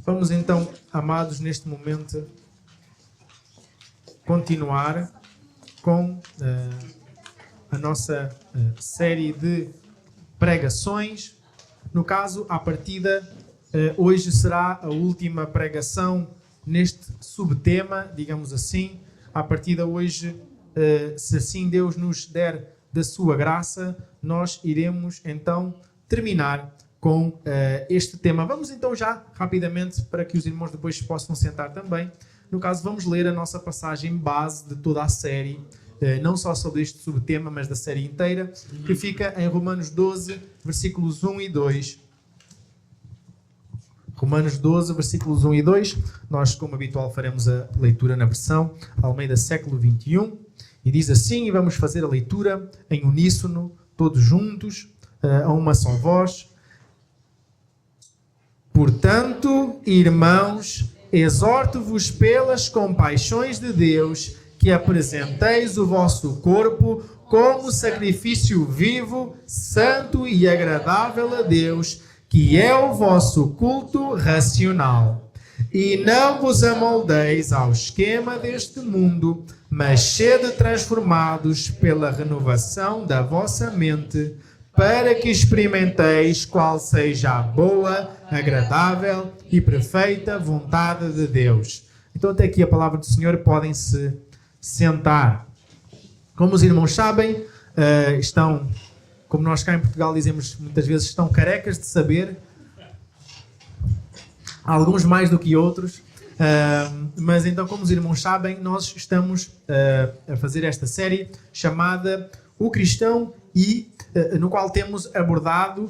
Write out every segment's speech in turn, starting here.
Vamos então, amados, neste momento, continuar com a nossa série de pregações. No caso, à partida, hoje será a última pregação neste subtema, digamos assim. À partida, hoje, se assim Deus nos der da sua graça, nós iremos então terminar com este tema. Vamos então já, rapidamente, para que os irmãos depois possam sentar também. No caso, vamos ler a nossa passagem base de toda a série, não só sobre este subtema, mas da série inteira, que fica em Romanos 12, versículos 1 e 2. Romanos 12, versículos 1 e 2. Nós, como habitual, faremos a leitura na versão Almeida século XXI. E diz assim, e vamos fazer a leitura em uníssono, todos juntos, a uma só voz. Portanto, irmãos, exorto-vos pelas compaixões de Deus, que apresenteis o vosso corpo como sacrifício vivo, santo e agradável a Deus, que é o vosso culto racional. E não vos amoldeis ao esquema deste mundo, mas sede transformados pela renovação da vossa mente, para que experimenteis qual seja a boa, agradável e perfeita vontade de Deus. Então até aqui a palavra do Senhor, podem se sentar. Como os irmãos sabem, estão, como nós cá em Portugal dizemos muitas vezes, estão carecas de saber, alguns mais do que outros, mas então, como os irmãos sabem, nós estamos a fazer esta série chamada O Cristão e no qual temos abordado,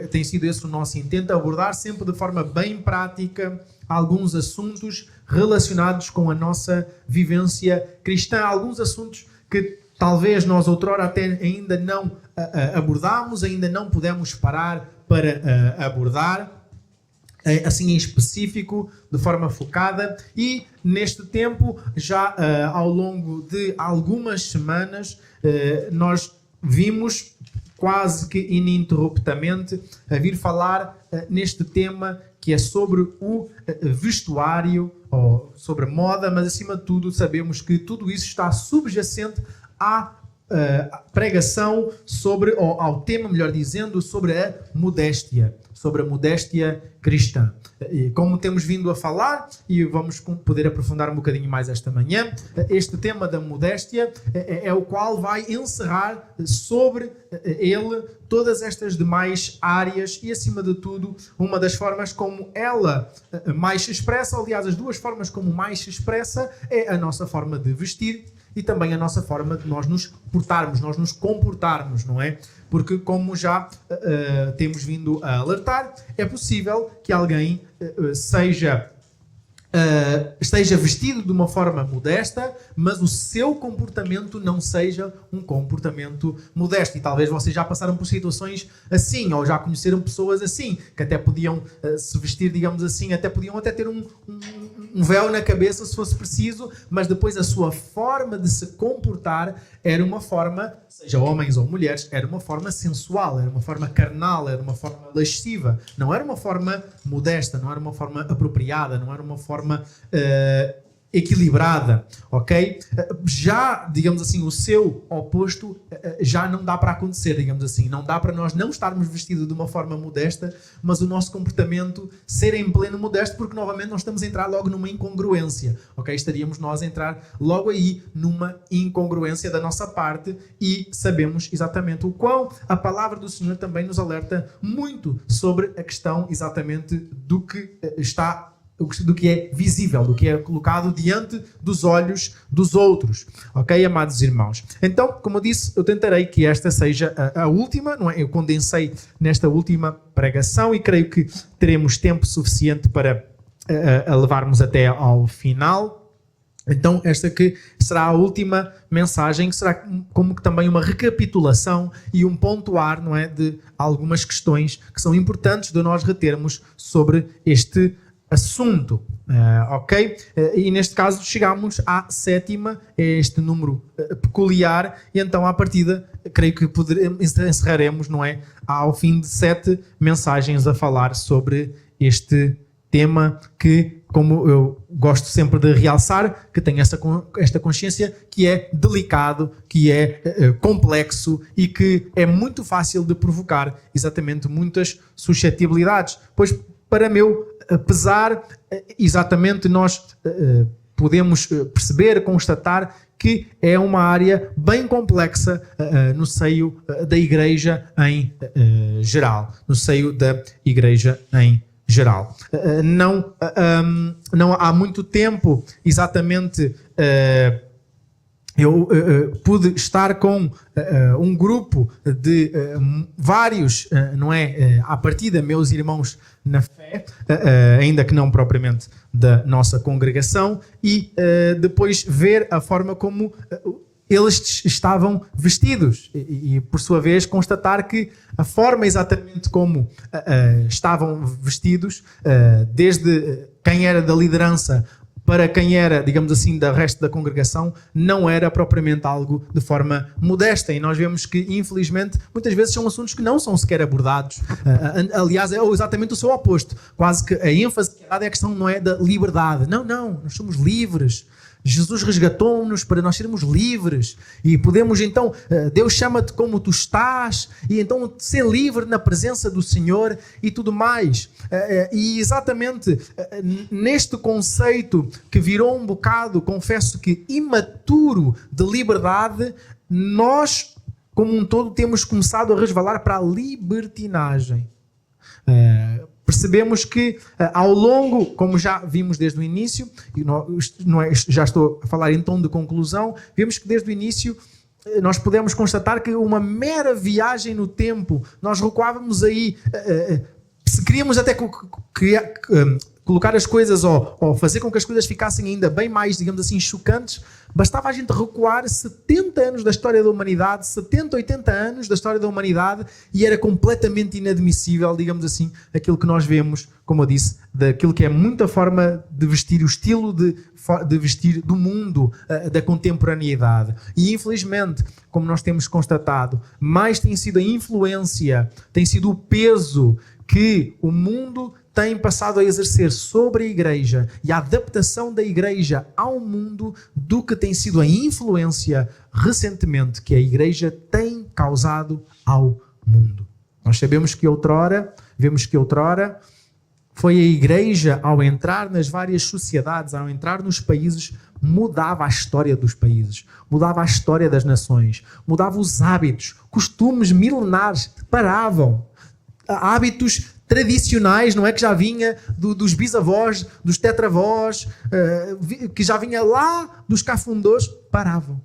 tem sido esse o nosso intento, abordar sempre de forma bem prática alguns assuntos relacionados com a nossa vivência cristã, alguns assuntos que talvez nós outrora até ainda não abordámos, ainda não pudemos parar para abordar, assim em específico, de forma focada, e neste tempo, já ao longo de algumas semanas, nós vimos quase que ininterruptamente a vir falar neste tema que é sobre o vestuário, ou sobre moda, mas acima de tudo sabemos que tudo isso está subjacente à pregação sobre, ou ao tema, melhor dizendo, sobre a modéstia cristã. E como temos vindo a falar, e vamos poder aprofundar um bocadinho mais esta manhã, este tema da modéstia é o qual vai encerrar sobre ele todas estas demais áreas e, acima de tudo, uma das formas como ela mais se expressa, aliás, as duas formas como mais se expressa é a nossa forma de vestir e também a nossa forma de nós nos portarmos, nós nos comportarmos, não é? Porque, como já temos vindo a alertar, é possível que alguém esteja vestido de uma forma modesta, mas o seu comportamento não seja um comportamento modesto. E talvez vocês já passaram por situações assim, ou já conheceram pessoas assim, que até podiam se vestir, digamos assim, até podiam até ter um véu na cabeça, se fosse preciso, mas depois a sua forma de se comportar era uma forma, seja homens ou mulheres, era uma forma sensual, era uma forma carnal, era uma forma lasciva. Não era uma forma modesta, não era uma forma apropriada, não era uma forma equilibrada, ok? Já, digamos assim, o seu oposto já não dá para acontecer, digamos assim. Não dá para nós não estarmos vestidos de uma forma modesta, mas o nosso comportamento ser em pleno modesto, porque novamente nós estamos a entrar logo numa incongruência, ok? Estaríamos nós a entrar logo aí numa incongruência da nossa parte e sabemos exatamente o quão a palavra do Senhor também nos alerta muito sobre a questão exatamente do que está, do que é visível, do que é colocado diante dos olhos dos outros. Ok, amados irmãos? Então, como eu disse, eu tentarei que esta seja a última, não é? Eu condensei nesta última pregação e creio que teremos tempo suficiente para a levarmos até ao final. Então, esta que será a última mensagem, que será como que também uma recapitulação e um pontuar, não é, de algumas questões que são importantes de nós retermos sobre este assunto, ok? E neste caso chegamos à sétima, este número peculiar, e então à partida creio que encerraremos, não é? Ao fim de 7 mensagens a falar sobre este tema que, como eu gosto sempre de realçar, que tem esta consciência que é delicado, que é complexo e que é muito fácil de provocar exatamente muitas suscetibilidades. Pois, para meu pesar, exatamente nós podemos perceber, constatar que é uma área bem complexa no seio da Igreja em geral. No seio da Igreja em geral. Não há muito tempo, exatamente, eu pude estar com um grupo de vários, não é, à partida, meus irmãos na fé, ainda que não propriamente da nossa congregação, e depois ver a forma como eles estavam vestidos e, por sua vez, constatar que a forma exatamente como estavam vestidos, desde quem era da liderança para quem era, digamos assim, da resto da congregação, não era propriamente algo de forma modesta. E nós vemos que, infelizmente, muitas vezes são assuntos que não são sequer abordados. Aliás, é exatamente o seu oposto. Quase que a ênfase que é dada é a questão, não é da liberdade. Não, nós somos livres. Jesus resgatou-nos para nós sermos livres e podemos então, Deus chama-te como tu estás e então ser livre na presença do Senhor e tudo mais. E exatamente neste conceito que virou um bocado, confesso que imaturo, de liberdade, nós como um todo temos começado a resvalar para a libertinagem. Percebemos que ao longo, como já vimos desde o início, e já estou a falar em tom de conclusão, vemos que desde o início nós podemos constatar que uma mera viagem no tempo, nós recuávamos aí, se queríamos até colocar as coisas ou fazer com que as coisas ficassem ainda bem mais, digamos assim, chocantes, bastava a gente recuar 70 anos da história da humanidade, 70, 80 anos da história da humanidade e era completamente inadmissível, digamos assim, aquilo que nós vemos, como eu disse, daquilo que é muita forma de vestir, o estilo de vestir do mundo, da contemporaneidade. E infelizmente, como nós temos constatado, mais tem sido a influência, tem sido o peso que o mundo tem passado a exercer sobre a Igreja e a adaptação da Igreja ao mundo do que tem sido a influência recentemente que a Igreja tem causado ao mundo. Nós sabemos que outrora, foi a Igreja, ao entrar nas várias sociedades, ao entrar nos países, mudava a história dos países, mudava a história das nações, mudava os hábitos, costumes milenares, paravam. Hábitos tradicionais, não é, que já vinha dos bisavós, dos tetravós, que já vinha lá dos cafundós, paravam.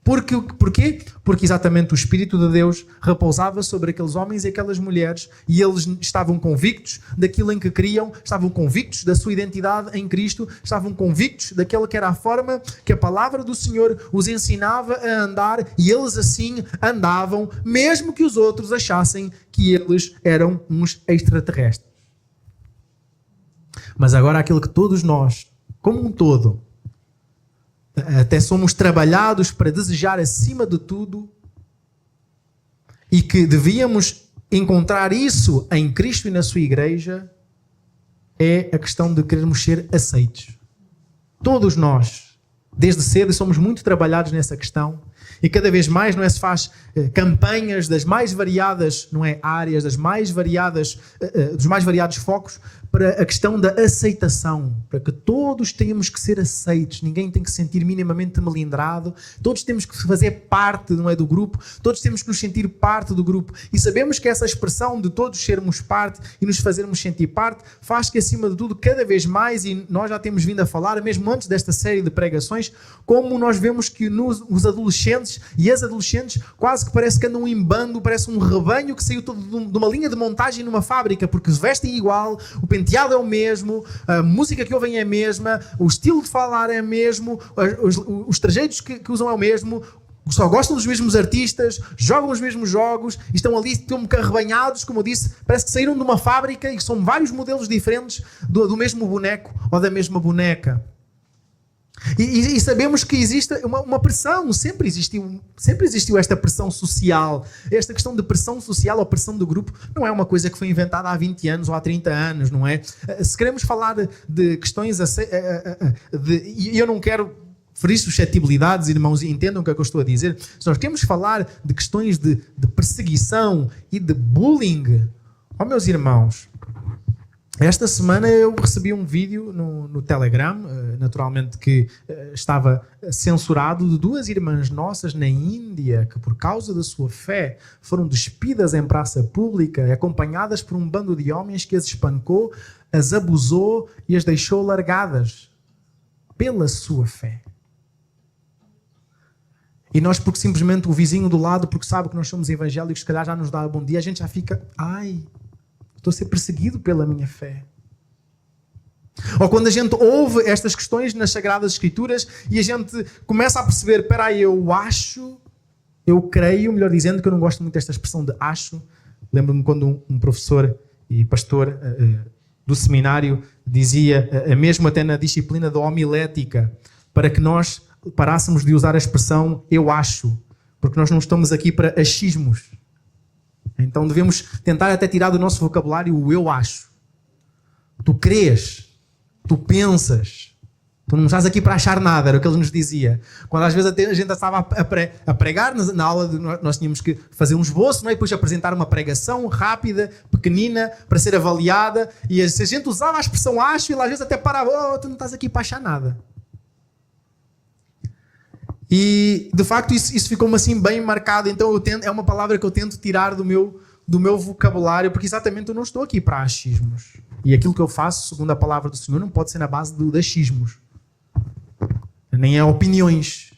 Porquê? Porque exatamente o Espírito de Deus repousava sobre aqueles homens e aquelas mulheres e eles estavam convictos daquilo em que criam, estavam convictos da sua identidade em Cristo, estavam convictos daquela que era a forma que a palavra do Senhor os ensinava a andar e eles assim andavam, mesmo que os outros achassem que eles eram uns extraterrestres. Mas agora aquilo que todos nós, como um todo, até somos trabalhados para desejar acima de tudo e que devíamos encontrar isso em Cristo e na sua Igreja, é a questão de querermos ser aceitos. Todos nós, desde cedo, somos muito trabalhados nessa questão e cada vez mais, não é, se faz campanhas das mais variadas, não é, áreas, dos mais variados focos para a questão da aceitação, para que todos tenhamos que ser aceitos, ninguém tem que se sentir minimamente melindrado, todos temos que fazer parte, não é, do grupo, todos temos que nos sentir parte do grupo e sabemos que essa expressão de todos sermos parte e nos fazermos sentir parte faz que, acima de tudo, cada vez mais, e nós já temos vindo a falar, mesmo antes desta série de pregações, como nós vemos que os adolescentes e as adolescentes quase que parece que andam em bando, parece um rebanho que saiu todo de uma linha de montagem numa fábrica, porque se vestem igual, o penteado é o mesmo, a música que ouvem é a mesma, o estilo de falar é o mesmo, os trejeitos que usam é o mesmo, só gostam dos mesmos artistas, jogam os mesmos jogos, estão ali como que arrebanhados, como eu disse, parece que saíram de uma fábrica e são vários modelos diferentes do mesmo boneco ou da mesma boneca. E sabemos que existe uma pressão, sempre existiu esta pressão social. Esta questão de pressão social ou pressão do grupo não é uma coisa que foi inventada há 20 anos ou há 30 anos, não é? Se queremos falar de questões e eu não quero ferir suscetibilidades, irmãos, e entendam o que é que eu estou a dizer. Se nós queremos falar de questões de perseguição e de bullying, meus irmãos, esta semana eu recebi um vídeo no Telegram, naturalmente que estava censurado, de 2 irmãs nossas na Índia que por causa da sua fé foram despidas em praça pública, acompanhadas por um bando de homens que as espancou, as abusou e as deixou largadas pela sua fé. E nós, porque simplesmente o vizinho do lado, porque sabe que nós somos evangélicos, se calhar já nos dá bom dia, a gente já fica, estou a ser perseguido pela minha fé. Ou quando a gente ouve estas questões nas Sagradas Escrituras e a gente começa a perceber, espera aí, eu creio, melhor dizendo, que eu não gosto muito desta expressão de acho. Lembro-me quando um professor e pastor do seminário dizia, mesmo até na disciplina da homilética, para que nós parássemos de usar a expressão eu acho, porque nós não estamos aqui para achismos. Então devemos tentar até tirar do nosso vocabulário o eu acho. Tu crês, tu pensas, tu não estás aqui para achar nada, era o que ele nos dizia. Quando às vezes a gente estava a pregar, na aula nós tínhamos que fazer um esboço, não é? E depois apresentar uma pregação rápida, pequenina, para ser avaliada, e se a gente usava a expressão acho, ele às vezes até parava, tu não estás aqui para achar nada. E, de facto, isso ficou-me assim bem marcado. Então, é uma palavra que eu tento tirar do meu vocabulário, porque exatamente eu não estou aqui para achismos. E aquilo que eu faço, segundo a palavra do Senhor, não pode ser na base de achismos. Nem é opiniões.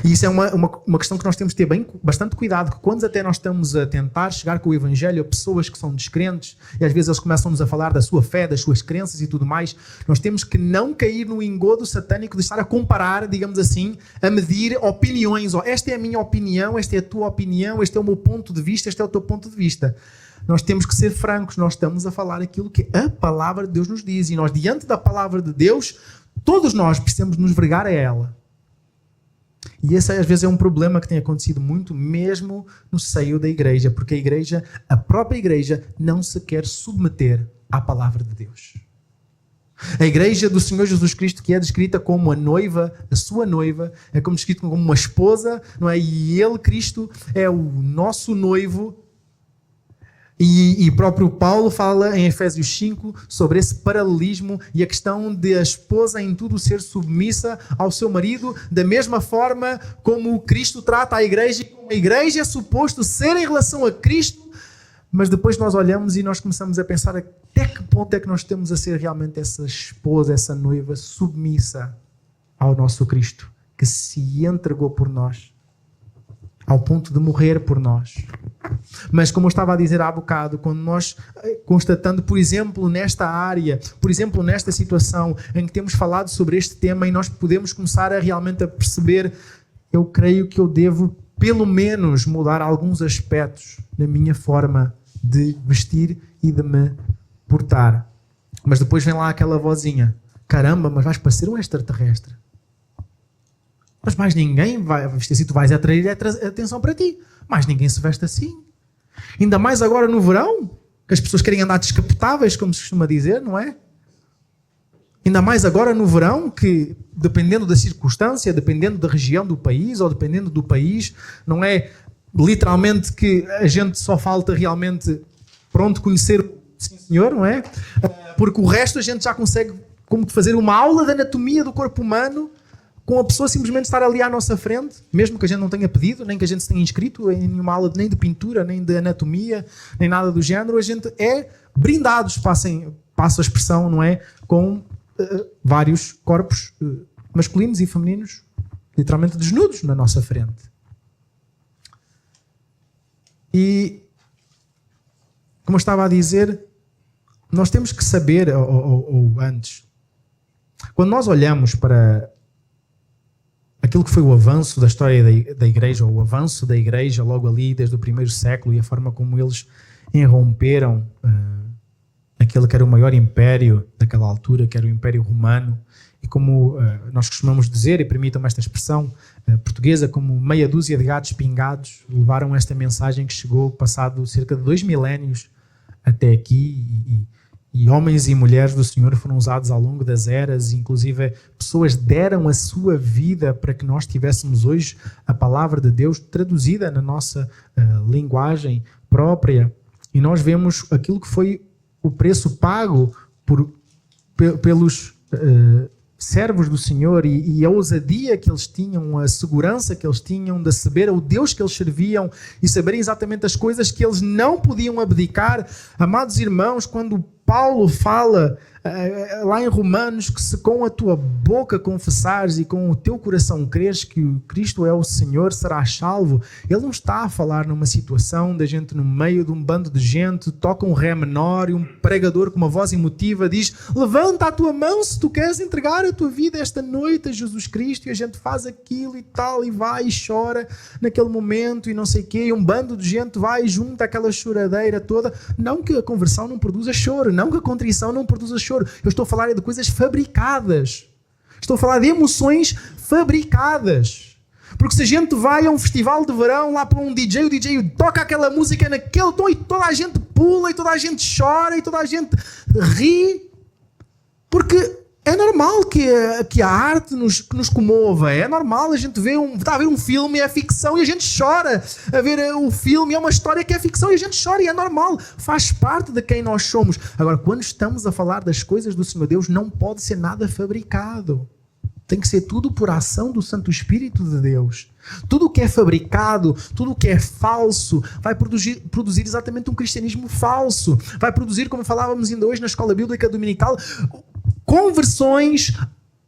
E isso é uma questão que nós temos de ter bastante cuidado, que quando até nós estamos a tentar chegar com o Evangelho a pessoas que são descrentes, e às vezes eles começam-nos a falar da sua fé, das suas crenças e tudo mais, nós temos que não cair no engodo satânico de estar a comparar, digamos assim, a medir opiniões. Esta é a minha opinião, esta é a tua opinião, este é o meu ponto de vista, este é o teu ponto de vista. Nós temos que ser francos, nós estamos a falar aquilo que a palavra de Deus nos diz, e nós, diante da palavra de Deus, todos nós precisamos nos vergar a ela. E esse às vezes é um problema que tem acontecido muito mesmo no seio da igreja, porque a própria igreja não se quer submeter à palavra de Deus. A igreja do Senhor Jesus Cristo, que é descrita como a noiva, a sua noiva, é como descrito como uma esposa, não é? E ele, Cristo, é o nosso noivo. E próprio Paulo fala em Efésios 5 sobre esse paralelismo e a questão de a esposa em tudo ser submissa ao seu marido, da mesma forma como Cristo trata a igreja, como a igreja é suposto ser em relação a Cristo, mas depois nós olhamos e nós começamos a pensar até que ponto é que nós temos a ser realmente essa esposa, essa noiva submissa ao nosso Cristo, que se entregou por nós, ao ponto de morrer por nós. Mas como eu estava a dizer há bocado, quando nós constatando, por exemplo, nesta área, por exemplo, nesta situação em que temos falado sobre este tema e nós podemos começar a realmente a perceber, eu creio que eu devo pelo menos mudar alguns aspectos na minha forma de vestir e de me portar. Mas depois vem lá aquela vozinha, caramba, mas vais parecer um extraterrestre. Mas mais ninguém vai vestir assim, tu vais atrair atenção para ti. Mais ninguém se veste assim. Ainda mais agora no verão, que as pessoas querem andar descapotáveis, como se costuma dizer, não é? Ainda mais agora no verão, que dependendo da circunstância, dependendo da região do país, ou dependendo do país, não é literalmente que a gente só falta realmente pronto conhecer o Sim Senhor, não é? Porque o resto a gente já consegue como fazer uma aula de anatomia do corpo humano com a pessoa simplesmente estar ali à nossa frente, mesmo que a gente não tenha pedido, nem que a gente se tenha inscrito em nenhuma aula nem de pintura, nem de anatomia, nem nada do género, a gente é brindados, passo a expressão, não é? Com vários corpos masculinos e femininos, literalmente desnudos na nossa frente. E, como eu estava a dizer, nós temos que saber, ou antes, quando nós olhamos para aquilo que foi o avanço da história da igreja, ou o avanço da igreja logo ali desde o primeiro século e a forma como eles irromperam aquele que era o maior império daquela altura, que era o Império Romano, e como nós costumamos dizer, e permitam-me esta expressão portuguesa, como meia dúzia de gatos pingados levaram esta mensagem que chegou passado cerca de 2 milénios até aqui, e homens e mulheres do Senhor foram usados ao longo das eras, inclusive pessoas deram a sua vida para que nós tivéssemos hoje a palavra de Deus traduzida na nossa linguagem própria, e nós vemos aquilo que foi o preço pago pelos servos do Senhor, e a ousadia que eles tinham, a segurança que eles tinham de saber o Deus que eles serviam e saberem exatamente as coisas que eles não podiam abdicar. Amados irmãos, quando Paulo fala lá em Romanos que se com a tua boca confessares e com o teu coração creres que Cristo é o Senhor, serás salvo, ele não está a falar numa situação da gente no meio de um bando de gente, toca um ré menor e um pregador com uma voz emotiva diz: levanta a tua mão se tu queres entregar a tua vida esta noite a Jesus Cristo, e a gente faz aquilo e tal, e vai e chora naquele momento e não sei o quê, e um bando de gente vai junto àquela choradeira toda. Não que a conversão não produza choro, não que a contrição não produza choro. Eu estou a falar de coisas fabricadas. Estou a falar de emoções fabricadas. Porque se a gente vai a um festival de verão lá para um DJ, o DJ toca aquela música naquele tom e toda a gente pula e toda a gente chora e toda a gente ri. Porque é normal que a arte nos comova. É normal a gente está a ver um filme e é ficção e a gente chora a ver o filme, é uma história que é ficção e a gente chora, e é normal, faz parte de quem nós somos. Agora, quando estamos a falar das coisas do Senhor Deus, não pode ser nada fabricado. Tem que ser tudo por ação do Santo Espírito de Deus. Tudo o que é fabricado, tudo o que é falso, vai produzir exatamente um cristianismo falso. Vai produzir, como falávamos ainda hoje na escola bíblica dominical, conversões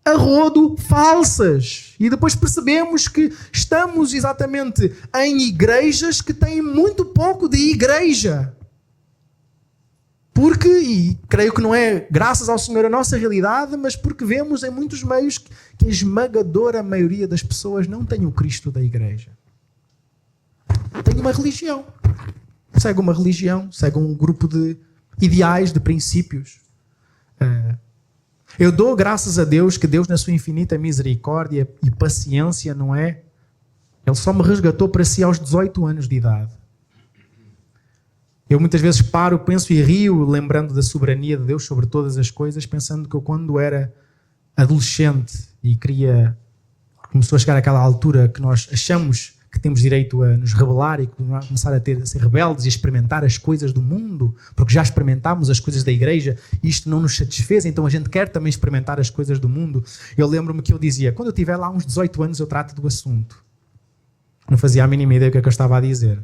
a rodo falsas. E depois percebemos que estamos exatamente em igrejas que têm muito pouco de igreja. Porque, e creio que não é graças ao Senhor a nossa realidade, mas porque vemos em muitos meios que a esmagadora maioria das pessoas não tem o Cristo da igreja. Tem uma religião. Segue uma religião, segue um grupo de ideais, de princípios. Eu dou graças a Deus que Deus, na sua infinita misericórdia e paciência, não é? Ele só me resgatou para si aos 18 anos de idade. Eu muitas vezes paro, penso e rio, lembrando da soberania de Deus sobre todas as coisas, pensando que eu, quando era adolescente e começou a chegar àquela altura que nós achamos que temos direito a nos rebelar e começar a ser rebeldes e experimentar as coisas do mundo, porque já experimentámos as coisas da igreja e isto não nos satisfez, então a gente quer também experimentar as coisas do mundo. Eu lembro-me que eu dizia, quando eu tiver lá uns 18 anos eu trato do assunto. Não fazia a mínima ideia do que é que eu estava a dizer.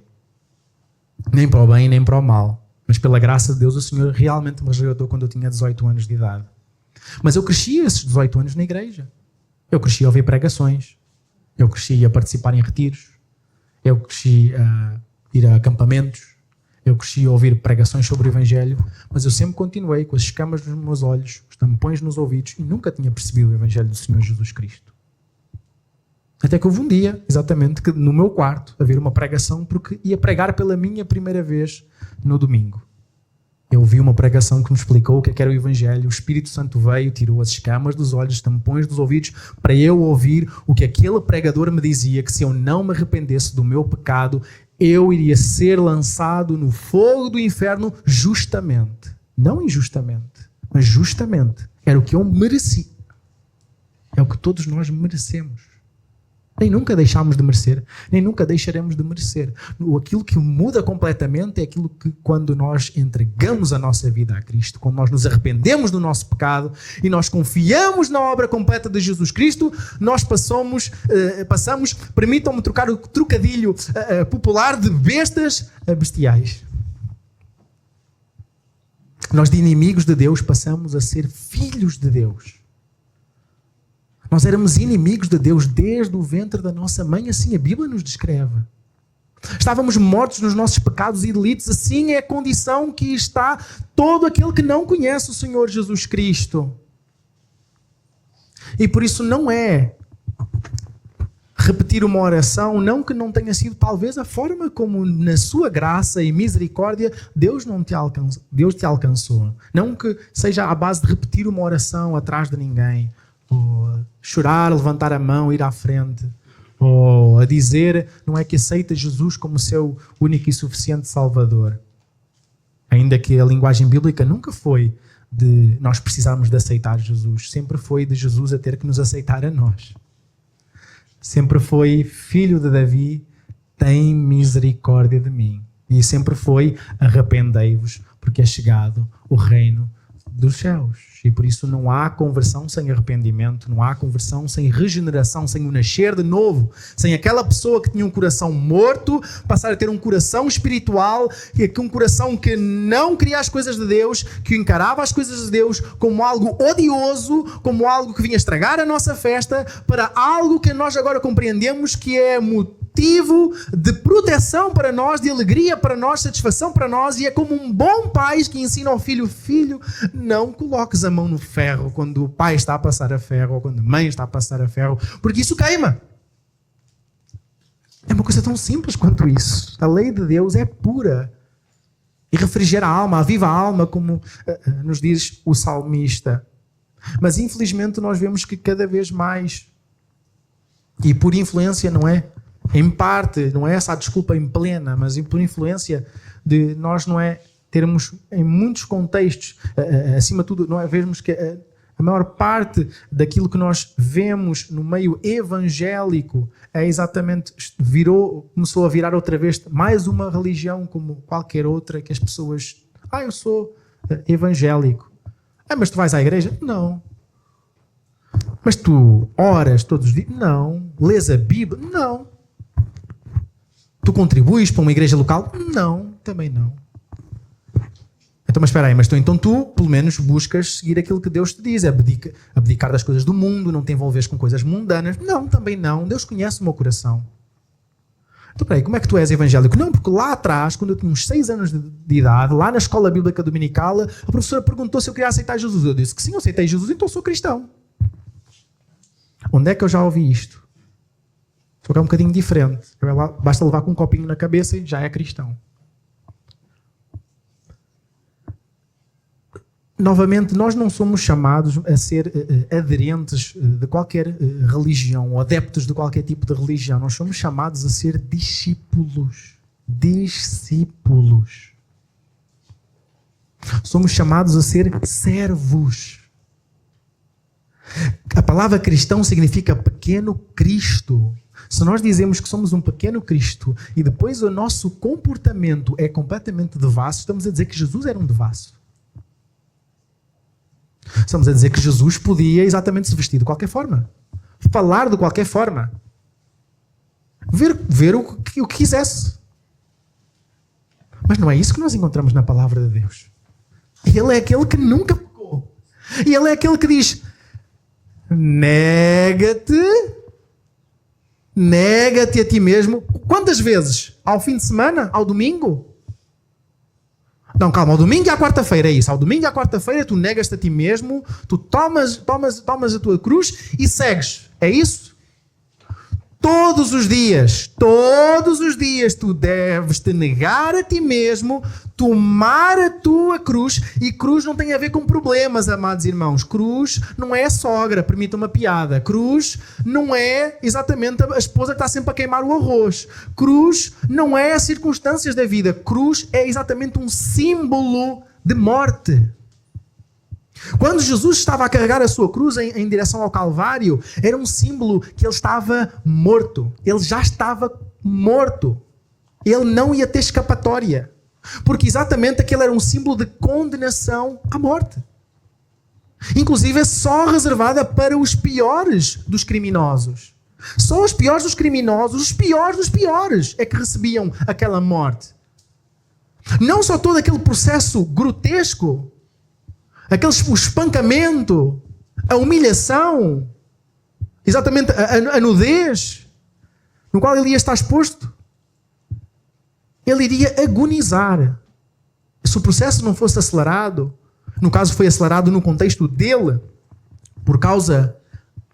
Nem para o bem, nem para o mal. Mas pela graça de Deus o Senhor realmente me resgatou quando eu tinha 18 anos de idade. Mas eu cresci esses 18 anos na igreja. Eu cresci a ouvir pregações. Eu cresci a participar em retiros. Eu cresci a ir a acampamentos. Eu cresci a ouvir pregações sobre o Evangelho. Mas eu sempre continuei com as escamas nos meus olhos, os tampões nos ouvidos, e nunca tinha percebido o Evangelho do Senhor Jesus Cristo. Até que houve um dia, exatamente, que no meu quarto, haver uma pregação, porque ia pregar pela minha primeira vez no domingo. Eu ouvi uma pregação que me explicou o que era o Evangelho. O Espírito Santo veio, tirou as escamas dos olhos, os tampões dos ouvidos, para eu ouvir o que aquele pregador me dizia, que se eu não me arrependesse do meu pecado, eu iria ser lançado no fogo do inferno justamente. Não injustamente, mas justamente. Era o que eu mereci. É o que todos nós merecemos. Nem nunca deixámos de merecer, nem nunca deixaremos de merecer. Aquilo que muda completamente é aquilo que, quando nós entregamos a nossa vida a Cristo, quando nós nos arrependemos do nosso pecado e nós confiamos na obra completa de Jesus Cristo, nós passamos, permitam-me trocar o trocadilho popular, de bestas a bestiais. Nós, de inimigos de Deus, passamos a ser filhos de Deus. Nós éramos inimigos de Deus desde o ventre da nossa mãe, assim a Bíblia nos descreve. Estávamos mortos nos nossos pecados e delitos, assim é a condição que está todo aquele que não conhece o Senhor Jesus Cristo. E por isso não é repetir uma oração, não que não tenha sido talvez a forma como na sua graça e misericórdia Deus te alcançou. Não que seja à base de repetir uma oração atrás de ninguém. ou chorar, levantar a mão, ir à frente, ou a dizer, não é que aceita Jesus como seu único e suficiente Salvador. Ainda que a linguagem bíblica nunca foi de nós precisarmos de aceitar Jesus, sempre foi de Jesus a ter que nos aceitar a nós. Sempre foi, filho de Davi, tem misericórdia de mim. E sempre foi, arrependei-vos, porque é chegado o reino dos céus. E por isso não há conversão sem arrependimento, não há conversão sem regeneração, sem o nascer de novo, sem aquela pessoa que tinha um coração morto passar a ter um coração espiritual, um coração que não queria as coisas de Deus, que encarava as coisas de Deus como algo odioso, como algo que vinha estragar a nossa festa, para algo que nós agora compreendemos que é motivo de proteção para nós, de alegria para nós, satisfação para nós, e é como um bom pai que ensina ao filho: filho, não coloques a mão no ferro quando o pai está a passar a ferro ou quando a mãe está a passar a ferro, porque isso queima. É uma coisa tão simples quanto isso. A lei de Deus é pura e refrigera a alma, aviva a alma, como nos diz o salmista. Mas infelizmente nós vemos que cada vez mais, e por influência, não é? Em parte, não é essa a desculpa em plena, mas por influência de nós, não é, termos em muitos contextos, acima de tudo, não é, vermos que a maior parte daquilo que nós vemos no meio evangélico é exatamente, começou a virar outra vez mais uma religião como qualquer outra, que as pessoas, eu sou evangélico. Mas tu vais à igreja? Não. Mas tu oras todos os dias? Não. Lês a Bíblia? Não. Tu contribuis para uma igreja local? Não, também não. Então, mas espera aí, então tu, pelo menos, buscas seguir aquilo que Deus te diz, abdicar das coisas do mundo, não te envolveres com coisas mundanas? Não, também não. Deus conhece o meu coração. Então, espera aí, como é que tu és evangélico? Não, porque lá atrás, quando eu tinha uns 6 anos de idade, lá na escola bíblica dominical, a professora perguntou se eu queria aceitar Jesus. Eu disse que sim, eu aceitei Jesus, então sou cristão. Onde é que eu já ouvi isto? Só que é um bocadinho diferente. Basta levar com um copinho na cabeça e já é cristão. Novamente, nós não somos chamados a ser aderentes de qualquer religião ou adeptos de qualquer tipo de religião. Nós somos chamados a ser discípulos. Discípulos. Somos chamados a ser servos. A palavra cristão significa pequeno Cristo. Se nós dizemos que somos um pequeno Cristo e depois o nosso comportamento é completamente devasso, estamos a dizer que Jesus era um devasso. Estamos a dizer que Jesus podia exatamente se vestir de qualquer forma, falar de qualquer forma, ver o que quisesse. Mas não é isso que nós encontramos na palavra de Deus. Ele é aquele que nunca pecou. E ele é aquele que diz: nega-te a ti mesmo. Quantas vezes? Ao fim de semana? Ao domingo? Não, calma, ao domingo e à quarta-feira é isso. Ao domingo e à quarta-feira tu negas-te a ti mesmo, tu tomas a tua cruz e segues. É isso? Todos os dias tu deves te negar a ti mesmo, tomar a tua cruz, e cruz não tem a ver com problemas, amados irmãos. Cruz não é a sogra, permita uma piada. Cruz não é exatamente a esposa que está sempre a queimar o arroz. Cruz não é as circunstâncias da vida. Cruz é exatamente um símbolo de morte. Quando Jesus estava a carregar a sua cruz em direção ao Calvário, era um símbolo que ele estava morto. Ele já estava morto. Ele não ia ter escapatória. Porque exatamente aquele era um símbolo de condenação à morte. Inclusive é só reservada para os piores dos criminosos. Só os piores dos criminosos, os piores dos piores, é que recebiam aquela morte. Não só todo aquele processo grotesco, o espancamento, a humilhação, exatamente a nudez, no qual ele ia estar exposto. Ele iria agonizar. Se o processo não fosse acelerado, no caso foi acelerado no contexto dele, por causa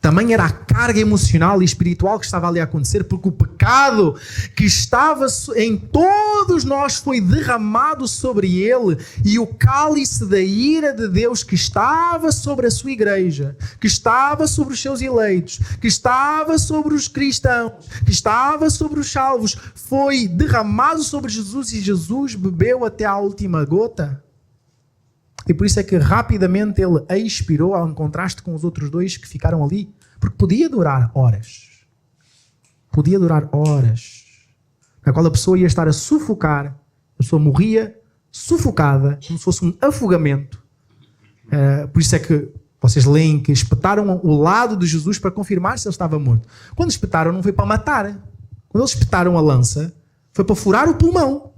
Também era a carga emocional e espiritual que estava ali a acontecer, porque o pecado que estava em todos nós foi derramado sobre ele, e o cálice da ira de Deus que estava sobre a sua igreja, que estava sobre os seus eleitos, que estava sobre os cristãos, que estava sobre os salvos, foi derramado sobre Jesus, e Jesus bebeu até à última gota. E por isso é que rapidamente ele expirou, ao contraste com os outros dois que ficaram ali. Porque podia durar horas. Podia durar horas. Na qual a pessoa ia estar a sufocar. A pessoa morria sufocada, como se fosse um afogamento. Por isso é que vocês leem que espetaram o lado de Jesus para confirmar se ele estava morto. Quando espetaram, não foi para matar. Quando eles espetaram a lança, foi para furar o pulmão.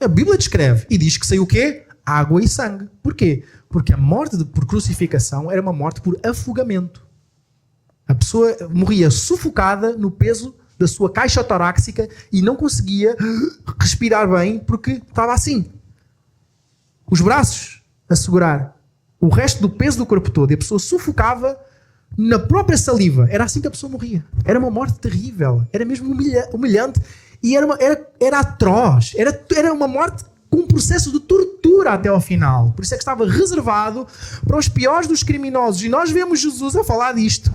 A Bíblia descreve e diz que saiu o quê? Água e sangue. Porquê? Porque a morte por crucificação era uma morte por afogamento. A pessoa morria sufocada no peso da sua caixa torácica e não conseguia respirar bem porque estava assim. Os braços a segurar o resto do peso do corpo todo, e a pessoa sufocava na própria saliva. Era assim que a pessoa morria. Era uma morte terrível. Era mesmo humilhante e era atroz. Era uma morte com um processo de tortura até ao final. Por isso é que estava reservado para os piores dos criminosos. E nós vemos Jesus a falar disto.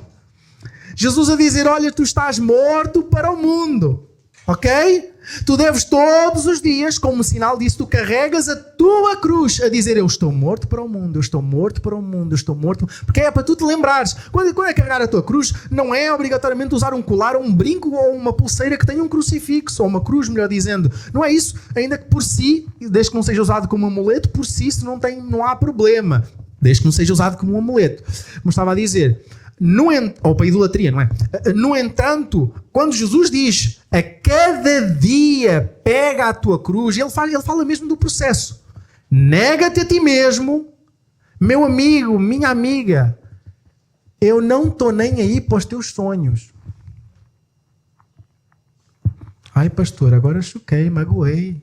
Jesus a dizer, olha, tu estás morto para o mundo. Ok? Tu deves todos os dias, como sinal disso, tu carregas a tua cruz a dizer, eu estou morto para o mundo, eu estou morto para o mundo, eu estou morto. Porque é para tu te lembrares. Quando é carregar a tua cruz, não é obrigatoriamente usar um colar ou um brinco ou uma pulseira que tenha um crucifixo, ou uma cruz, melhor dizendo. Não é isso. Ainda que por si, desde que não seja usado como um amuleto, por si isso não há problema. Desde que não seja usado como um amuleto. Como estava a dizer... ou para a idolatria, não é? No entanto, quando Jesus diz a cada dia pega a tua cruz, ele fala mesmo do processo. Nega-te a ti mesmo, meu amigo, minha amiga. Eu não estou nem aí para os teus sonhos. Ai, pastor, agora choquei, magoei.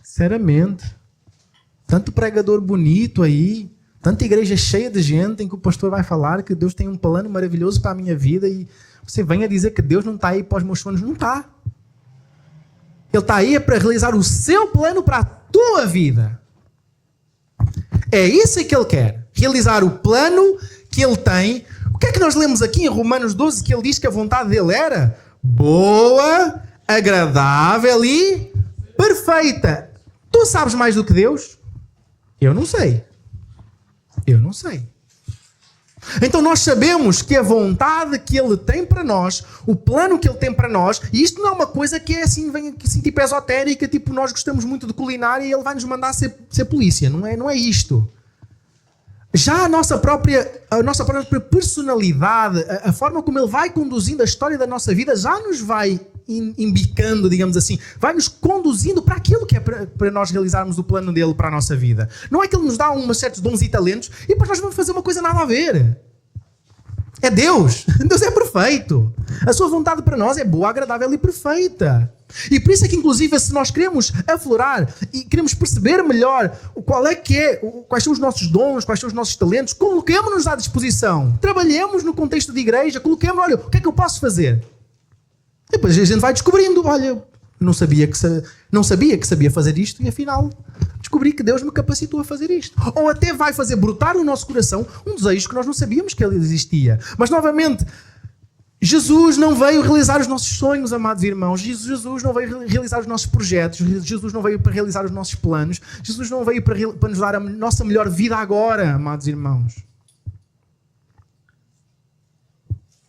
Sinceramente. Tanto pregador bonito aí. Tanta igreja cheia de gente em que o pastor vai falar que Deus tem um plano maravilhoso para a minha vida e você vem a dizer que Deus não está aí para os meus sonhos. Não está. Ele está aí para realizar o seu plano para a tua vida. É isso que Ele quer. Realizar o plano que Ele tem. O que é que nós lemos aqui em Romanos 12 que Ele diz que a vontade dEle era? Boa, agradável e perfeita. Tu sabes mais do que Deus? Eu não sei. Eu não sei. Então nós sabemos que a vontade que Ele tem para nós, o plano que Ele tem para nós, e isto não é uma coisa que é assim, vem assim tipo esotérica, tipo nós gostamos muito de culinária e Ele vai nos mandar ser polícia. Não é isto. Já a nossa própria personalidade, a forma como Ele vai conduzindo a história da nossa vida, já nos vai embicando, digamos assim, vai nos conduzindo para aquilo que é para nós realizarmos o plano dele para a nossa vida. Não é que ele nos dá uns certos dons e talentos e depois nós vamos fazer uma coisa nada a ver. É Deus. Deus é perfeito. A sua vontade para nós é boa, agradável e perfeita. E por isso é que, inclusive, se nós queremos aflorar e queremos perceber melhor quais são os nossos dons, quais são os nossos talentos, coloquemos-nos à disposição. Trabalhemos no contexto de igreja, coloquemos, olha, o que é que eu posso fazer? Depois a gente vai descobrindo, olha, não sabia que sabia fazer isto e afinal descobri que Deus me capacitou a fazer isto. Ou até vai fazer brotar no nosso coração um desejo que nós não sabíamos que ele existia. Mas novamente, Jesus não veio realizar os nossos sonhos, amados irmãos. Jesus não veio realizar os nossos projetos. Jesus não veio para realizar os nossos planos. Jesus não veio para nos dar a nossa melhor vida agora, amados irmãos.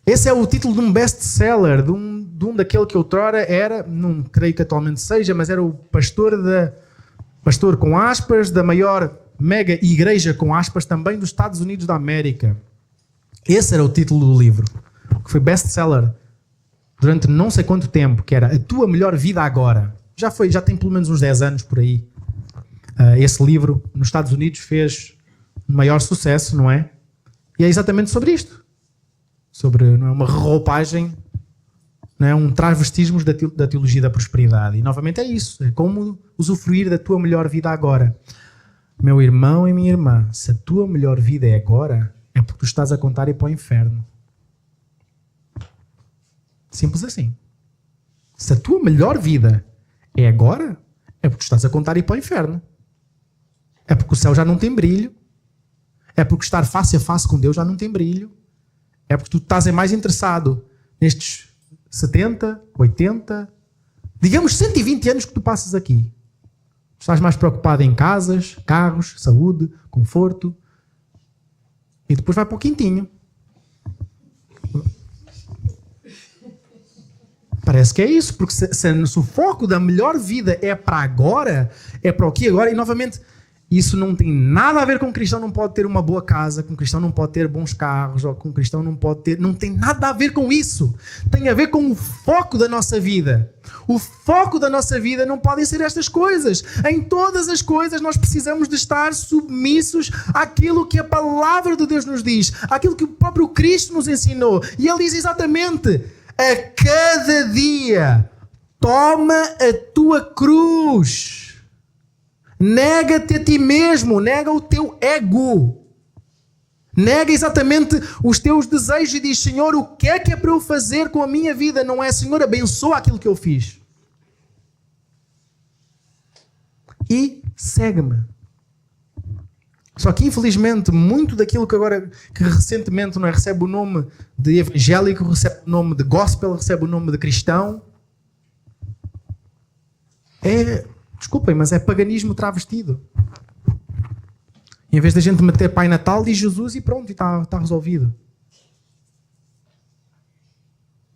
Esse é o título de um best-seller, de um daquele que outrora era, não creio que atualmente seja, mas era o pastor com aspas, da maior mega igreja com aspas também dos Estados Unidos da América. Esse era o título do livro, que foi best-seller durante não sei quanto tempo, que era A Tua Melhor Vida Agora. Já tem pelo menos uns 10 anos por aí. Esse livro, nos Estados Unidos, fez maior sucesso, não é? E é exatamente sobre isto. Sobre uma reroupagem, não é? Um travestismos da teologia da prosperidade. E novamente é isso. É como usufruir da tua melhor vida agora. Meu irmão e minha irmã, se a tua melhor vida é agora, é porque tu estás a contar ir para o inferno. Simples assim. Se a tua melhor vida é agora, é porque estás a contar ir para o inferno. É porque o céu já não tem brilho. É porque estar face a face com Deus já não tem brilho. É porque tu estás mais interessado nestes 70, 80, digamos 120 anos que tu passas aqui. Estás mais preocupado em casas, carros, saúde, conforto. E depois vai para o quintinho. Parece que é isso, porque se o foco da melhor vida é para agora, é para o que agora, e novamente, isso não tem nada a ver com o cristão não pode ter uma boa casa, com o cristão não pode ter bons carros, ou com o cristão não pode ter... Não tem nada a ver com isso. Tem a ver com o foco da nossa vida. O foco da nossa vida não podem ser estas coisas. Em todas as coisas nós precisamos de estar submissos àquilo que a palavra de Deus nos diz, àquilo que o próprio Cristo nos ensinou. E ele diz exatamente: a cada dia toma a tua cruz. Nega-te a ti mesmo, nega o teu ego. Nega exatamente os teus desejos e diz: Senhor, o que é para eu fazer com a minha vida? Não é: Senhor, abençoa aquilo que eu fiz. E segue-me. Só que infelizmente muito daquilo que agora, que recentemente não é, recebe o nome de evangélico, recebe o nome de gospel, recebe o nome de cristão, desculpem, mas é paganismo travestido. Em vez da gente meter Pai Natal, diz Jesus e pronto, e está resolvido.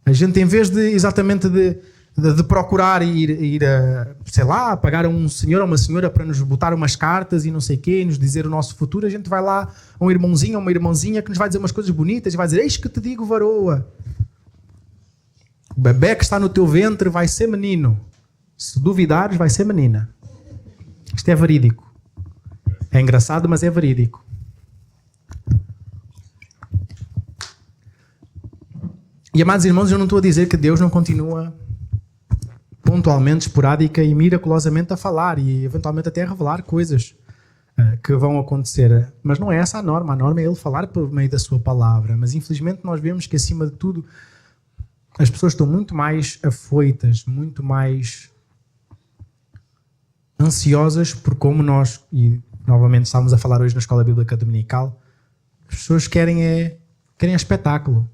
A gente, em vez de exatamente de procurar ir a, sei lá, pagar a um senhor ou uma senhora para nos botar umas cartas e não sei o quê, e nos dizer o nosso futuro, a gente vai lá a um irmãozinho ou uma irmãzinha que nos vai dizer umas coisas bonitas e vai dizer: eis que te digo, varoa, o bebé que está no teu ventre vai ser menino. Se duvidares, vai ser menina. Isto é verídico. É engraçado, mas é verídico. E, amados irmãos, eu não estou a dizer que Deus não continua pontualmente, esporádica e miraculosamente a falar e eventualmente até a revelar coisas que vão acontecer. Mas não é essa a norma. A norma é Ele falar por meio da sua palavra. Mas, infelizmente, nós vemos que, acima de tudo, as pessoas estão muito mais afoitas, muito mais ansiosas por como nós, e novamente estávamos a falar hoje na Escola Bíblica Dominical, as pessoas querem espetáculo.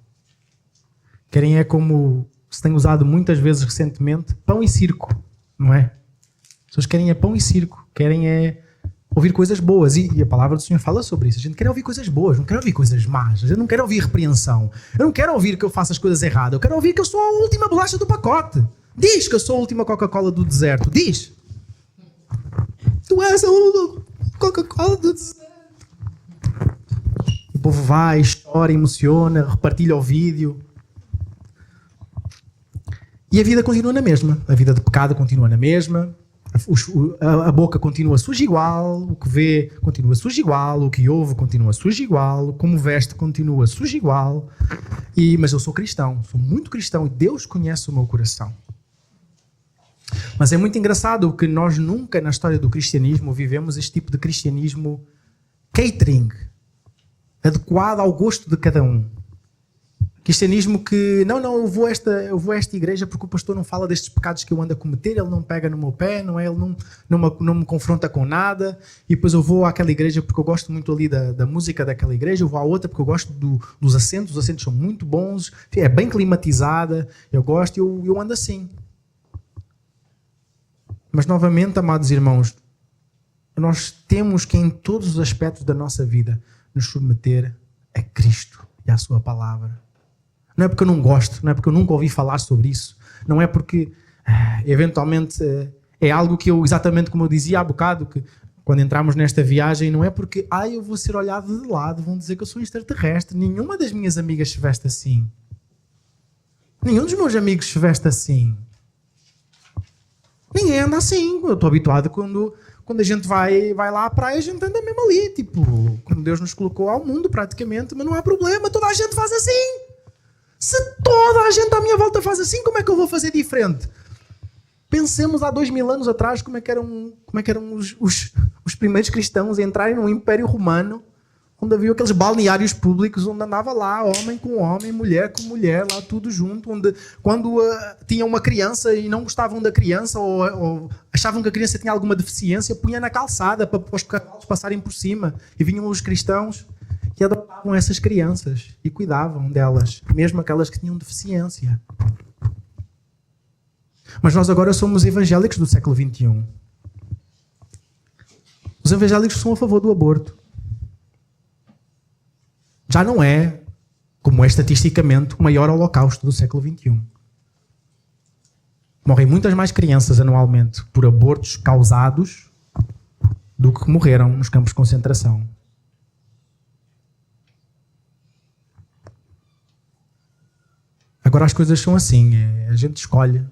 Querem como se tem usado muitas vezes recentemente, pão e circo, não é? As pessoas querem pão e circo, querem ouvir coisas boas, e a palavra do Senhor fala sobre isso. A gente quer ouvir coisas boas, não quer ouvir coisas más, a gente não quer ouvir repreensão, eu não quero ouvir que eu faça as coisas erradas, eu quero ouvir que eu sou a última bolacha do pacote. Diz que eu sou a última Coca-Cola do deserto, diz. Tu és a última Coca-Cola do deserto. O povo vai, chora, emociona, repartilha o vídeo. E a vida continua na mesma. A vida de pecado continua na mesma. A boca continua suja igual. O que vê continua suja igual. O que ouve continua suja igual. Como veste continua suja igual. Mas eu sou cristão. Sou muito cristão. E Deus conhece o meu coração. Mas é muito engraçado que nós nunca na história do cristianismo vivemos este tipo de cristianismo catering, adequado ao gosto de cada um. Cristianismo que, não, eu vou a esta igreja porque o pastor não fala destes pecados que eu ando a cometer, ele não pega no meu pé, não é? Ele não me confronta com nada, e depois eu vou àquela igreja porque eu gosto muito ali da música daquela igreja, eu vou à outra porque eu gosto dos assentos, os assentos são muito bons, é bem climatizada, eu gosto, e eu ando assim. Mas novamente, amados irmãos, nós temos que em todos os aspectos da nossa vida nos submeter a Cristo e à sua palavra. Não é porque eu não gosto, não é porque eu nunca ouvi falar sobre isso, não é porque eventualmente é algo que eu, exatamente como eu dizia há bocado, que quando entramos nesta viagem, não é porque eu vou ser olhado de lado, vão dizer que eu sou extraterrestre. Nenhuma das minhas amigas se veste assim. Nenhum dos meus amigos se veste assim. Ninguém anda assim. Eu estou habituado quando a gente vai lá à praia, a gente anda mesmo ali, tipo, quando Deus nos colocou ao mundo praticamente, mas não há problema, toda a gente faz assim. Se toda a gente à minha volta faz assim, como é que eu vou fazer diferente? Pensemos há 2000 anos atrás como é que eram os primeiros cristãos a entrarem no Império Romano, onde havia aqueles balneários públicos onde andava lá homem com homem, mulher com mulher, lá tudo junto, onde quando tinham uma criança e não gostavam da criança ou achavam que a criança tinha alguma deficiência, punha na calçada para os cavalos passarem por cima, e vinham os cristãos que adotavam essas crianças e cuidavam delas, mesmo aquelas que tinham deficiência. Mas nós agora somos evangélicos do século XXI. Os evangélicos são a favor do aborto. Já não é, como é estatisticamente, o maior holocausto do século XXI. Morrem muitas mais crianças anualmente por abortos causados do que morreram nos campos de concentração. Agora as coisas são assim, a gente escolhe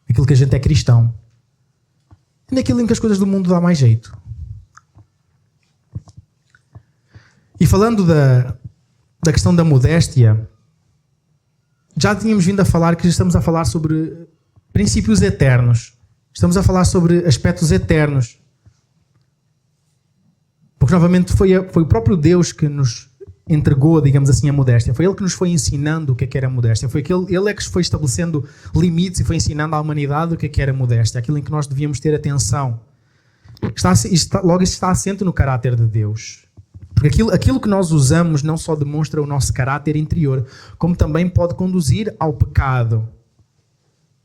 aquilo que a gente é cristão. E naquilo em que as coisas do mundo dá mais jeito. E falando da questão da modéstia, já tínhamos vindo a falar que estamos a falar sobre princípios eternos. Estamos a falar sobre aspectos eternos. Porque novamente foi o próprio Deus que nos entregou, digamos assim, a modéstia. Foi Ele que nos foi ensinando o que era a modéstia. Ele é que foi estabelecendo limites e foi ensinando à humanidade o que era a modéstia. Aquilo em que nós devíamos ter atenção. Logo isso está assente no caráter de Deus. Porque aquilo que nós usamos não só demonstra o nosso caráter interior, como também pode conduzir ao pecado.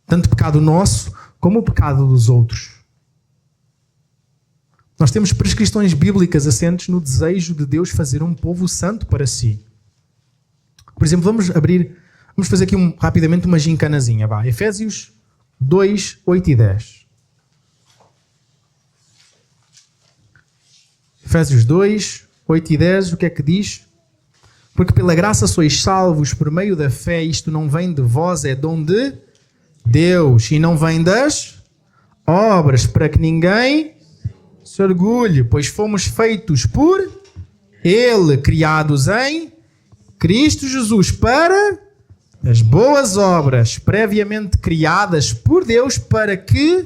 Tanto o pecado nosso, como o pecado dos outros. Nós temos prescrições bíblicas assentes no desejo de Deus fazer um povo santo para si. Por exemplo, vamos fazer aqui rapidamente uma gincanazinha. Efésios 2, 8 e 10. Efésios 2, 8 e 10, o que é que diz? Porque pela graça sois salvos por meio da fé, isto não vem de vós, é dom de Deus, e não vem das obras, para que ninguém se orgulhe, pois fomos feitos por Ele, criados em Cristo Jesus, para as boas obras, previamente criadas por Deus, para que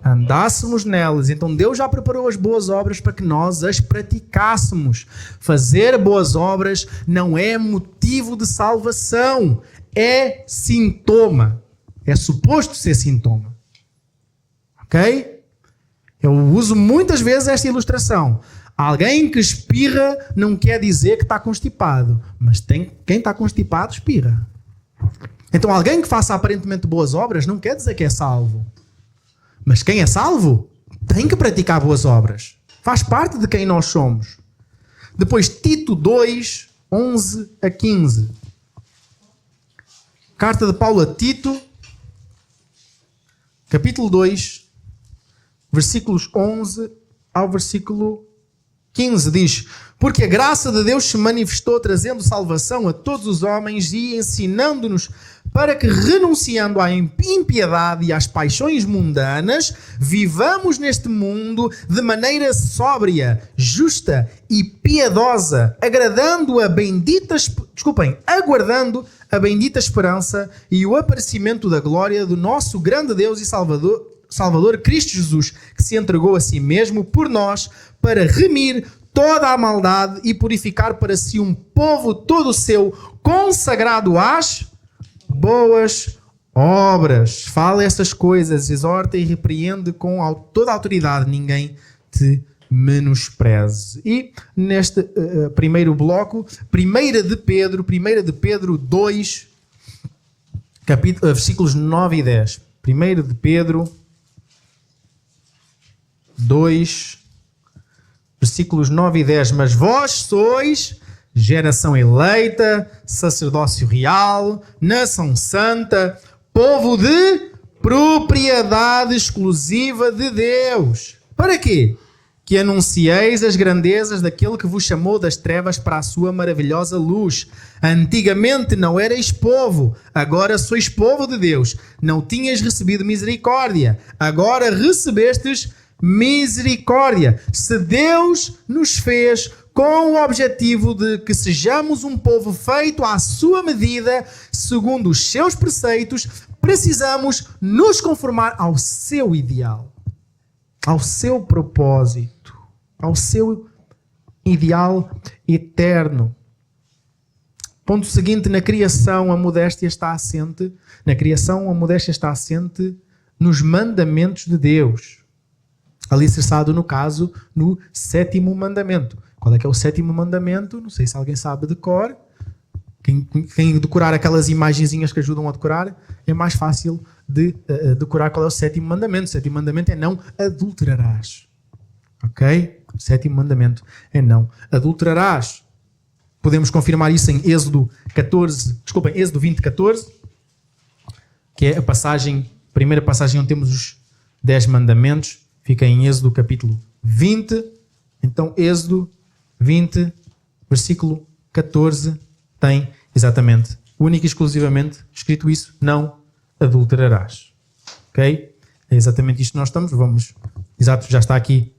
andássemos nelas. Então Deus já preparou as boas obras para que nós as praticássemos. Fazer boas obras não é motivo de salvação, é sintoma. É suposto ser sintoma. Ok? Eu uso muitas vezes esta ilustração. Alguém que espirra não quer dizer que está constipado, mas quem está constipado espirra. Então alguém que faça aparentemente boas obras não quer dizer que é salvo. Mas quem é salvo tem que praticar boas obras. Faz parte de quem nós somos. Depois, Tito 2, 11 a 15. Carta de Paulo a Tito, capítulo 2, versículos 11 ao versículo 15. Diz: porque a graça de Deus se manifestou trazendo salvação a todos os homens e ensinando-nos para que, renunciando à impiedade e às paixões mundanas, vivamos neste mundo de maneira sóbria, justa e piedosa, aguardando a bendita esperança e o aparecimento da glória do nosso grande Deus e Salvador Cristo Jesus, que se entregou a si mesmo por nós para remir toda a maldade e purificar para si um povo todo seu, consagrado às boas obras. Fala estas coisas, exorta e repreende com toda a autoridade, ninguém te menospreze. E neste primeiro bloco, 1 de Pedro 2, versículos 9 e 10. 1 de Pedro 2, versículos 9 e 10. Mas vós sois geração eleita, sacerdócio real, nação santa, povo de propriedade exclusiva de Deus. Para quê? Que anuncieis as grandezas daquele que vos chamou das trevas para a sua maravilhosa luz. Antigamente não erais povo, agora sois povo de Deus. Não tinhas recebido misericórdia, agora recebestes misericórdia. Se Deus nos fez com o objetivo de que sejamos um povo feito à sua medida, segundo os seus preceitos, precisamos nos conformar ao seu ideal, ao seu propósito, ao seu ideal eterno. Ponto seguinte, na criação a modéstia está assente. Na criação a modéstia está assente nos mandamentos de Deus. Alicerçado, no caso, no 7º mandamento. Qual é que é o 7º mandamento? Não sei se alguém sabe de cor. Quem decorar aquelas imagenzinhas que ajudam a decorar, é mais fácil de decorar qual é o 7º mandamento. O 7º mandamento é não adulterarás. Ok? O 7º mandamento é não adulterarás. Podemos confirmar isso em Êxodo 20, 14, que é a primeira passagem onde temos os 10 mandamentos. Fica em Êxodo capítulo 20. Então, Êxodo 20, versículo 14, tem exatamente, única e exclusivamente, escrito isso: não adulterarás. Ok? É exatamente isto que nós estamos. Exato, já está aqui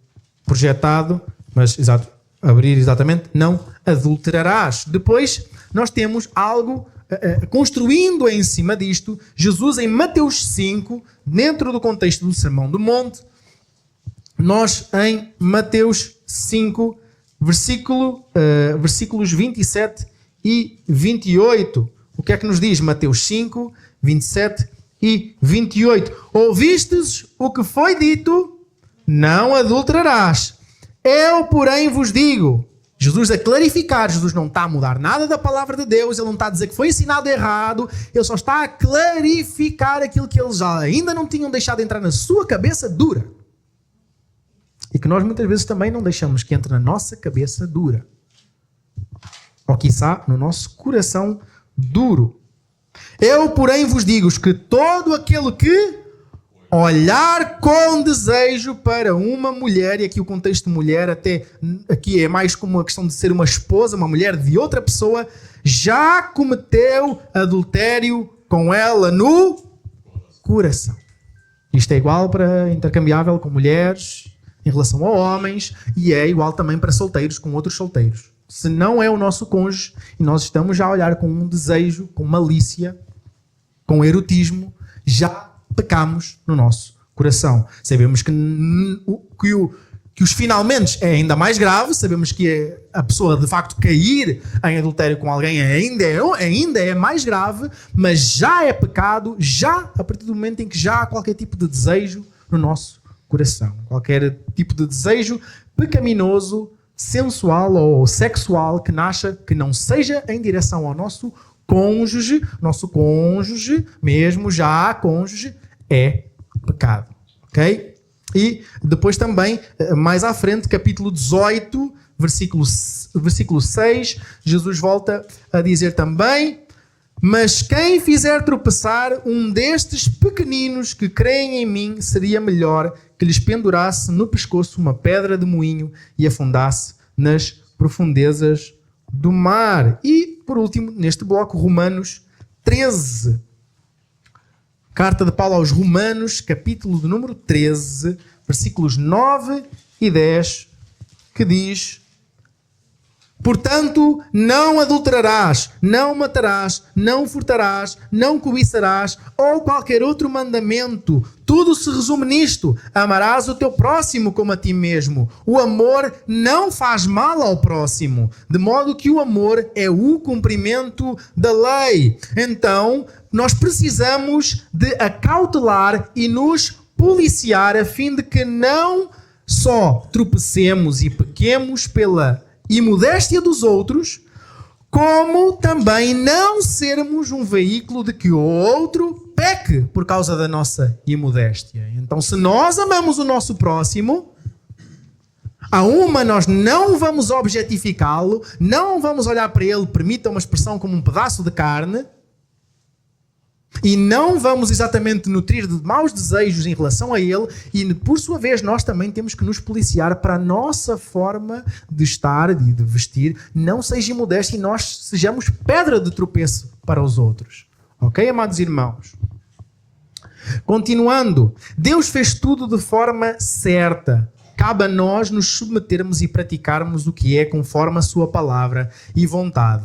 projetado, mas exato, abrir exatamente, não adulterarás. Depois, nós temos algo construindo em cima disto. Jesus, em Mateus 5, dentro do contexto do Sermão do Monte, nós em Mateus 5, versículos 27 e 28, o que é que nos diz Mateus 5, 27 e 28? Ouvistes o que foi dito, não adulterarás. Eu, porém, vos digo. Jesus a clarificar, Jesus não está a mudar nada da palavra de Deus, ele não está a dizer que foi ensinado errado, ele só está a clarificar aquilo que eles ainda não tinham deixado entrar na sua cabeça dura. E que nós muitas vezes também não deixamos que entre na nossa cabeça dura. Ou quiçá no nosso coração duro. Eu, porém, vos digo que todo aquele que olhar com desejo para uma mulher, e aqui o contexto de mulher até aqui é mais como uma questão de ser uma esposa, uma mulher de outra pessoa, já cometeu adultério com ela no coração. Isto é igual para intercambiável com mulheres em relação a homens, e é igual também para solteiros com outros solteiros. Se não é o nosso cônjuge e nós estamos já a olhar com um desejo, com malícia, com erotismo, já pecamos no nosso coração. Sabemos que os finalmente é ainda mais grave, sabemos que a pessoa de facto cair em adultério com alguém ainda é mais grave, mas já é pecado, já a partir do momento em que já há qualquer tipo de desejo no nosso coração. Qualquer tipo de desejo pecaminoso, sensual ou sexual que não seja em direção ao nosso cônjuge, mesmo já cônjuge, é pecado. Ok? E depois também, mais à frente, capítulo 18, versículo 6, Jesus volta a dizer também: mas quem fizer tropeçar um destes pequeninos que creem em mim, seria melhor que lhes pendurasse no pescoço uma pedra de moinho e afundasse nas profundezas do mar. E, por último, neste bloco, Romanos 13. Carta de Paulo aos Romanos, capítulo de número 13, versículos 9 e 10, que diz: portanto, não adulterarás, não matarás, não furtarás, não cobiçarás, ou qualquer outro mandamento. Tudo se resume nisto: amarás o teu próximo como a ti mesmo. O amor não faz mal ao próximo, de modo que o amor é o cumprimento da lei. Então, nós precisamos de acautelar e nos policiar a fim de que não só tropecemos e pequemos pela imodéstia dos outros, como também não sermos um veículo de que o outro peque por causa da nossa imodéstia. Então, se nós amamos o nosso próximo, nós não vamos objetificá-lo, não vamos olhar para ele, permita uma expressão, como um pedaço de carne, e não vamos exatamente nutrir de maus desejos em relação a ele, e por sua vez nós também temos que nos policiar para a nossa forma de estar e de vestir não seja imodesta e nós sejamos pedra de tropeço para os outros. Ok, amados irmãos? Continuando, Deus fez tudo de forma certa. Cabe a nós nos submetermos e praticarmos o que é conforme a sua palavra e vontade.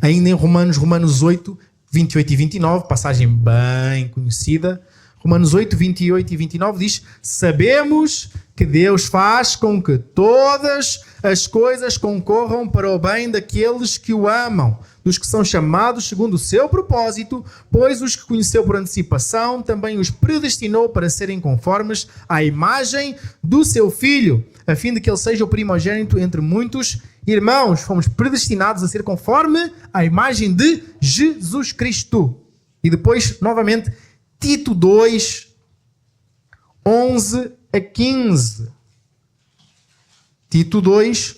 Ainda em Romanos 8, 28 e 29, passagem bem conhecida. Romanos 8, 28 e 29 diz: sabemos que Deus faz com que todas as coisas concorram para o bem daqueles que o amam, dos que são chamados segundo o seu propósito, pois os que conheceu por antecipação também os predestinou para serem conformes à imagem do seu Filho, a fim de que ele seja o primogênito entre muitos irmãos. Fomos predestinados a ser conforme à imagem de Jesus Cristo. E depois, novamente, Tito 2, 11 a 15. Tito 2,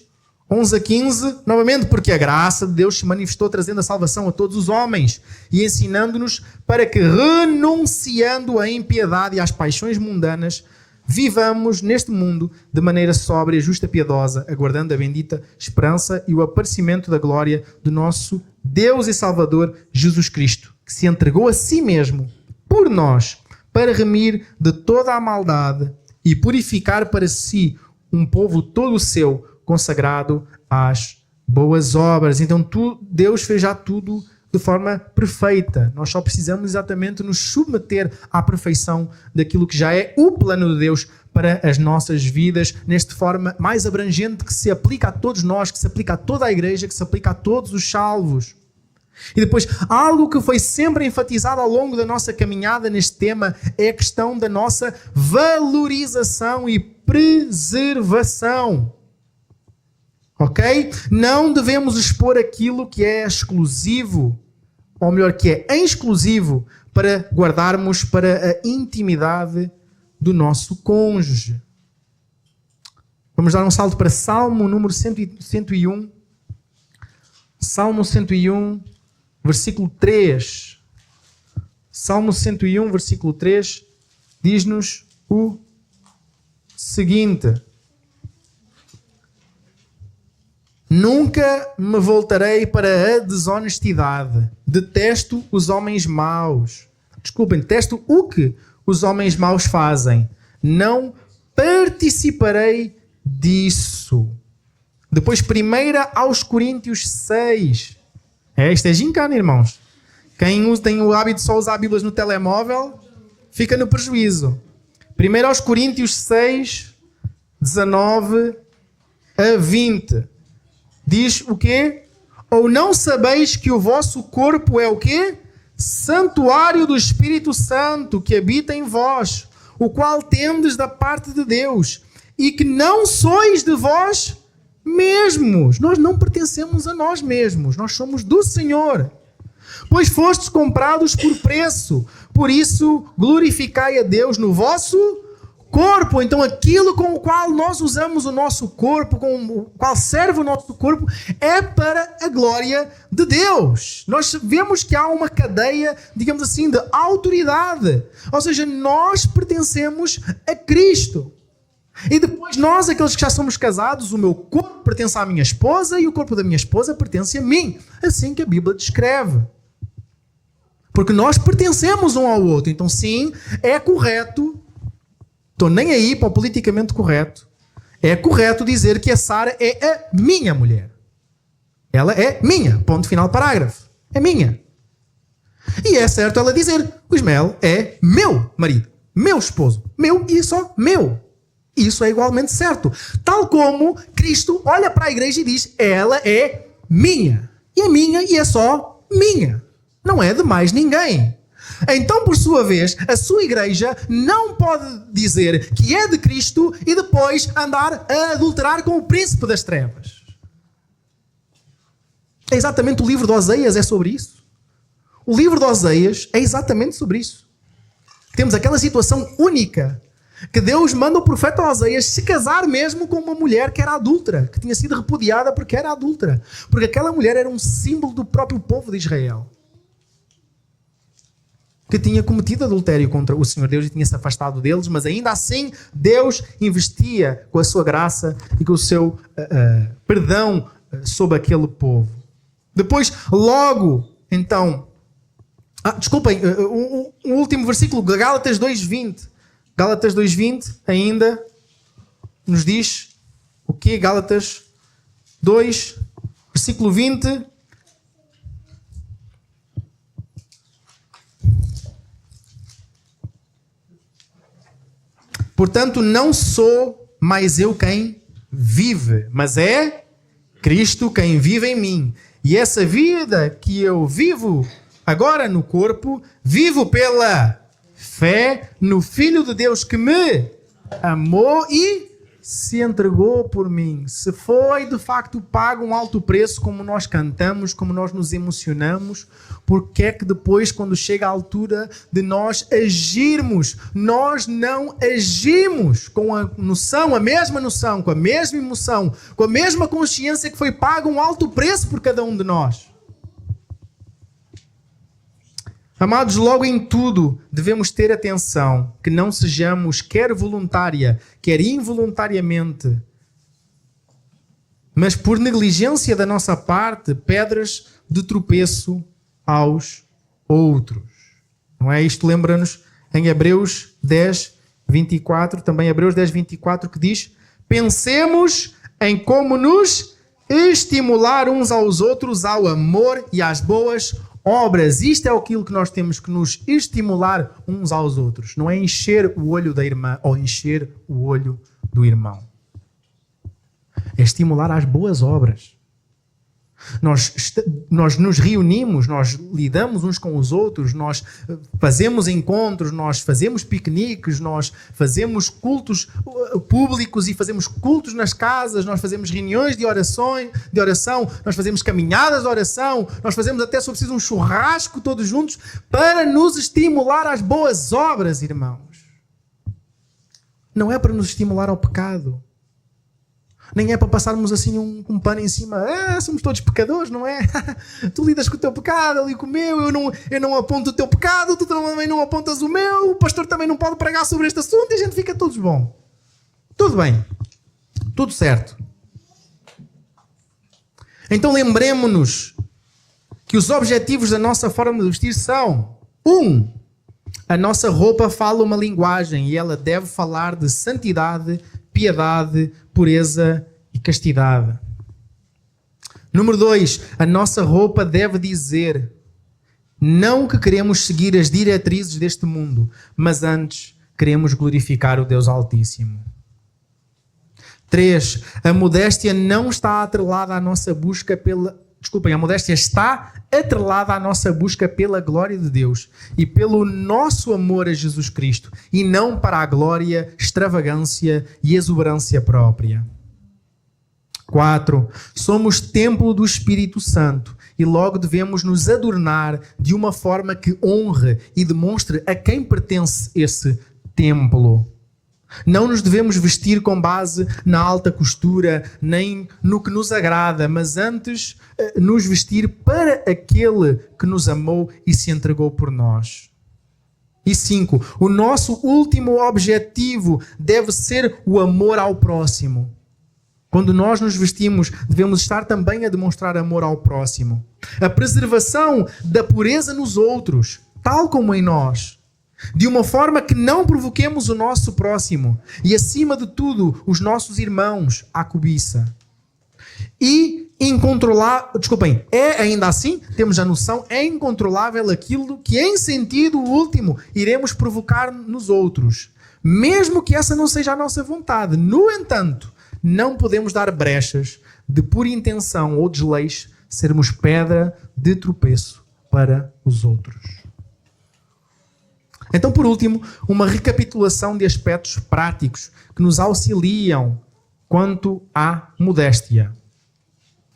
11 a 15, novamente, porque a graça de Deus se manifestou trazendo a salvação a todos os homens e ensinando-nos para que, renunciando à impiedade e às paixões mundanas, vivamos neste mundo de maneira sóbria, justa, piedosa, aguardando a bendita esperança e o aparecimento da glória do nosso Deus e Salvador Jesus Cristo, que se entregou a si mesmo por nós, para remir de toda a maldade e purificar para si um povo todo seu, consagrado às boas obras. Então Deus fez já tudo de forma perfeita. Nós só precisamos exatamente nos submeter à perfeição daquilo que já é o plano de Deus para as nossas vidas, nesta forma mais abrangente que se aplica a todos nós, que se aplica a toda a igreja, que se aplica a todos os salvos. E depois, algo que foi sempre enfatizado ao longo da nossa caminhada neste tema é a questão da nossa valorização e preservação. Ok? Não devemos expor aquilo que é exclusivo, ou melhor, que é exclusivo, para guardarmos para a intimidade do nosso cônjuge. Vamos dar um salto para Salmo número 101. Salmo 101. Versículo 3. Salmo 101, versículo 3, diz-nos o seguinte: nunca me voltarei para a desonestidade. Detesto os homens maus. Desculpem, detesto o que os homens maus fazem. Não participarei disso. Depois, 1 aos Coríntios 6. Isto é gincana, irmãos. Quem tem o hábito de só usar Bíblias no telemóvel, fica no prejuízo. 1 aos Coríntios 6, 19 a 20. Diz o quê? Ou não sabeis que o vosso corpo é o quê? Santuário do Espírito Santo, que habita em vós, o qual tendes da parte de Deus, e que não sois de vós mesmos. Nós não pertencemos a nós mesmos. Nós somos do Senhor. Pois fostes comprados por preço. Por isso, glorificai a Deus no vosso corpo. Então, aquilo com o qual nós usamos o nosso corpo, com o qual serve o nosso corpo, é para a glória de Deus. Nós vemos que há uma cadeia, digamos assim, de autoridade. Ou seja, nós pertencemos a Cristo. E depois nós, aqueles que já somos casados, o meu corpo pertence à minha esposa e o corpo da minha esposa pertence a mim. Assim que a Bíblia descreve. Porque nós pertencemos um ao outro. Então sim, é correto, estou nem aí para o politicamente correto, é correto dizer que a Sara é a minha mulher. Ela é minha, ponto final parágrafo. É minha. E é certo ela dizer, o Ismael é meu marido, meu esposo, meu e só meu. Isso é igualmente certo. Tal como Cristo olha para a igreja e diz, ela é minha. E é minha e é só minha. Não é de mais ninguém. Então, por sua vez, a sua igreja não pode dizer que é de Cristo e depois andar a adulterar com o príncipe das trevas. É exatamente o livro de Oseias, é sobre isso. O livro de Oseias é exatamente sobre isso. Temos aquela situação única que Deus manda o profeta Oseias se casar mesmo com uma mulher que era adúltera, que tinha sido repudiada porque era adúltera. Porque aquela mulher era um símbolo do próprio povo de Israel, que tinha cometido adultério contra o Senhor Deus e tinha se afastado deles, mas ainda assim Deus investia com a sua graça e com o seu perdão sobre aquele povo. Depois, logo, então... desculpem, o último versículo, Gálatas 2:20. Gálatas 2:20 ainda nos diz o quê? Gálatas 2, versículo 20. Portanto, não sou mais eu quem vive, mas é Cristo quem vive em mim. E essa vida que eu vivo agora no corpo, vivo pela fé no Filho de Deus que me amou e se entregou por mim. Se foi de facto pago um alto preço, como nós cantamos, como nós nos emocionamos, porque é que depois, quando chega a altura de nós agirmos, nós não agimos com a noção, a mesma noção, com a mesma emoção, com a mesma consciência que foi pago um alto preço por cada um de nós? Amados, logo em tudo devemos ter atenção que não sejamos, quer voluntária, quer involuntariamente, mas por negligência da nossa parte, pedras de tropeço aos outros. Não é? Isto lembra-nos em Hebreus 10, 24, também Hebreus 10, 24, que diz: pensemos em como nos estimular uns aos outros ao amor e às boas obras. Isto é aquilo que nós temos que nos estimular uns aos outros. Não é encher o olho da irmã ou encher o olho do irmão. É estimular às boas obras. Nós nos reunimos, nós lidamos uns com os outros, nós fazemos encontros, nós fazemos piqueniques, nós fazemos cultos públicos e fazemos cultos nas casas, nós fazemos reuniões de oração, nós fazemos caminhadas de oração, nós fazemos até, se preciso, um churrasco todos juntos para nos estimular às boas obras, irmãos. Não é para nos estimular ao pecado. Nem é para passarmos assim um pano em cima. Somos todos pecadores, não é? Tu lidas com o teu pecado, eu lido com o meu, eu não aponto o teu pecado, tu também não apontas o meu, o pastor também não pode pregar sobre este assunto e a gente fica todos bom. Tudo bem. Tudo certo. Então lembremos-nos que os objetivos da nossa forma de vestir são: 1. A nossa roupa fala uma linguagem e ela deve falar de santidade, piedade, pureza e castidade. Número 2, a nossa roupa deve dizer não que queremos seguir as diretrizes deste mundo, mas antes queremos glorificar o Deus Altíssimo. 3, a modéstia não está atrelada à nossa busca pela... a modéstia está atrelada à nossa busca pela glória de Deus e pelo nosso amor a Jesus Cristo, e não para a glória, extravagância e exuberância própria. 4. Somos templo do Espírito Santo e logo devemos nos adornar de uma forma que honre e demonstre a quem pertence esse templo. Não nos devemos vestir com base na alta costura, nem no que nos agrada, mas antes nos vestir para aquele que nos amou e se entregou por nós. E 5, o nosso último objetivo deve ser o amor ao próximo. Quando nós nos vestimos, devemos estar também a demonstrar amor ao próximo. A preservação da pureza nos outros, tal como em nós. De uma forma que não provoquemos o nosso próximo e, acima de tudo, os nossos irmãos à cobiça. E ainda assim, temos a noção, é incontrolável aquilo que em sentido último iremos provocar nos outros, mesmo que essa não seja a nossa vontade. No entanto, não podemos dar brechas de pura intenção ou desleixo sermos pedra de tropeço para os outros. Então, por último, uma recapitulação de aspectos práticos que nos auxiliam quanto à modéstia.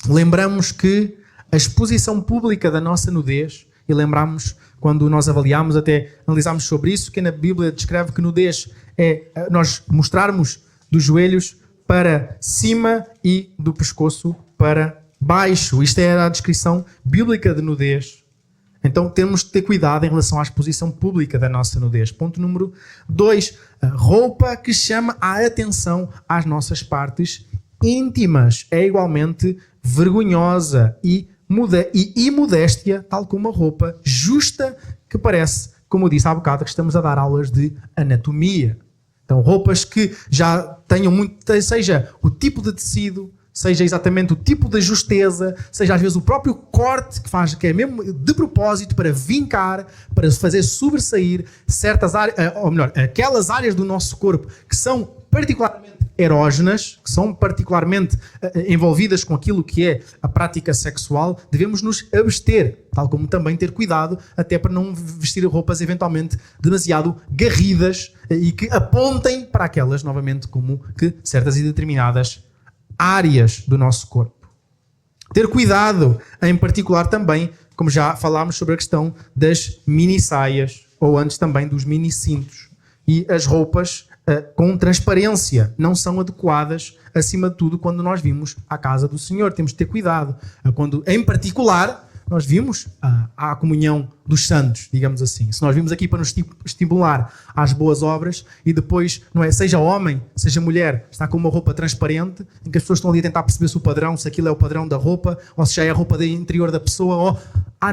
Lembramos que a exposição pública da nossa nudez, e lembramos quando nós analisámos sobre isso, que na Bíblia descreve que nudez é nós mostrarmos dos joelhos para cima e do pescoço para baixo. Isto é a descrição bíblica de nudez. Então temos de ter cuidado em relação à exposição pública da nossa nudez. Ponto número 2. A roupa que chama a atenção às nossas partes íntimas é igualmente vergonhosa e imodéstia, tal como a roupa justa que parece, como eu disse há bocado, que estamos a dar aulas de anatomia. Então roupas que já tenham seja o tipo de tecido, seja exatamente o tipo de justeza, seja às vezes o próprio corte que faz, que é mesmo de propósito para vincar, para fazer sobressair certas áreas, ou melhor, aquelas áreas do nosso corpo que são particularmente erógenas, que são particularmente envolvidas com aquilo que é a prática sexual, devemos nos abster, tal como também ter cuidado até para não vestir roupas eventualmente demasiado garridas e que apontem para aquelas, novamente, como que certas e determinadas áreas do nosso corpo. Ter cuidado, em particular também, como já falámos sobre a questão das mini saias, ou antes também dos mini cintos. E as roupas com transparência não são adequadas, acima de tudo, quando nós vimos à casa do Senhor. Temos de ter cuidado. Quando, em particular, nós vimos a comunhão dos santos, digamos assim. Se nós vimos aqui para nos estimular às boas obras e depois, não é, seja homem, seja mulher, está com uma roupa transparente, em que as pessoas estão ali a tentar perceber se o padrão, se aquilo é o padrão da roupa, ou se já é a roupa interior da pessoa, ou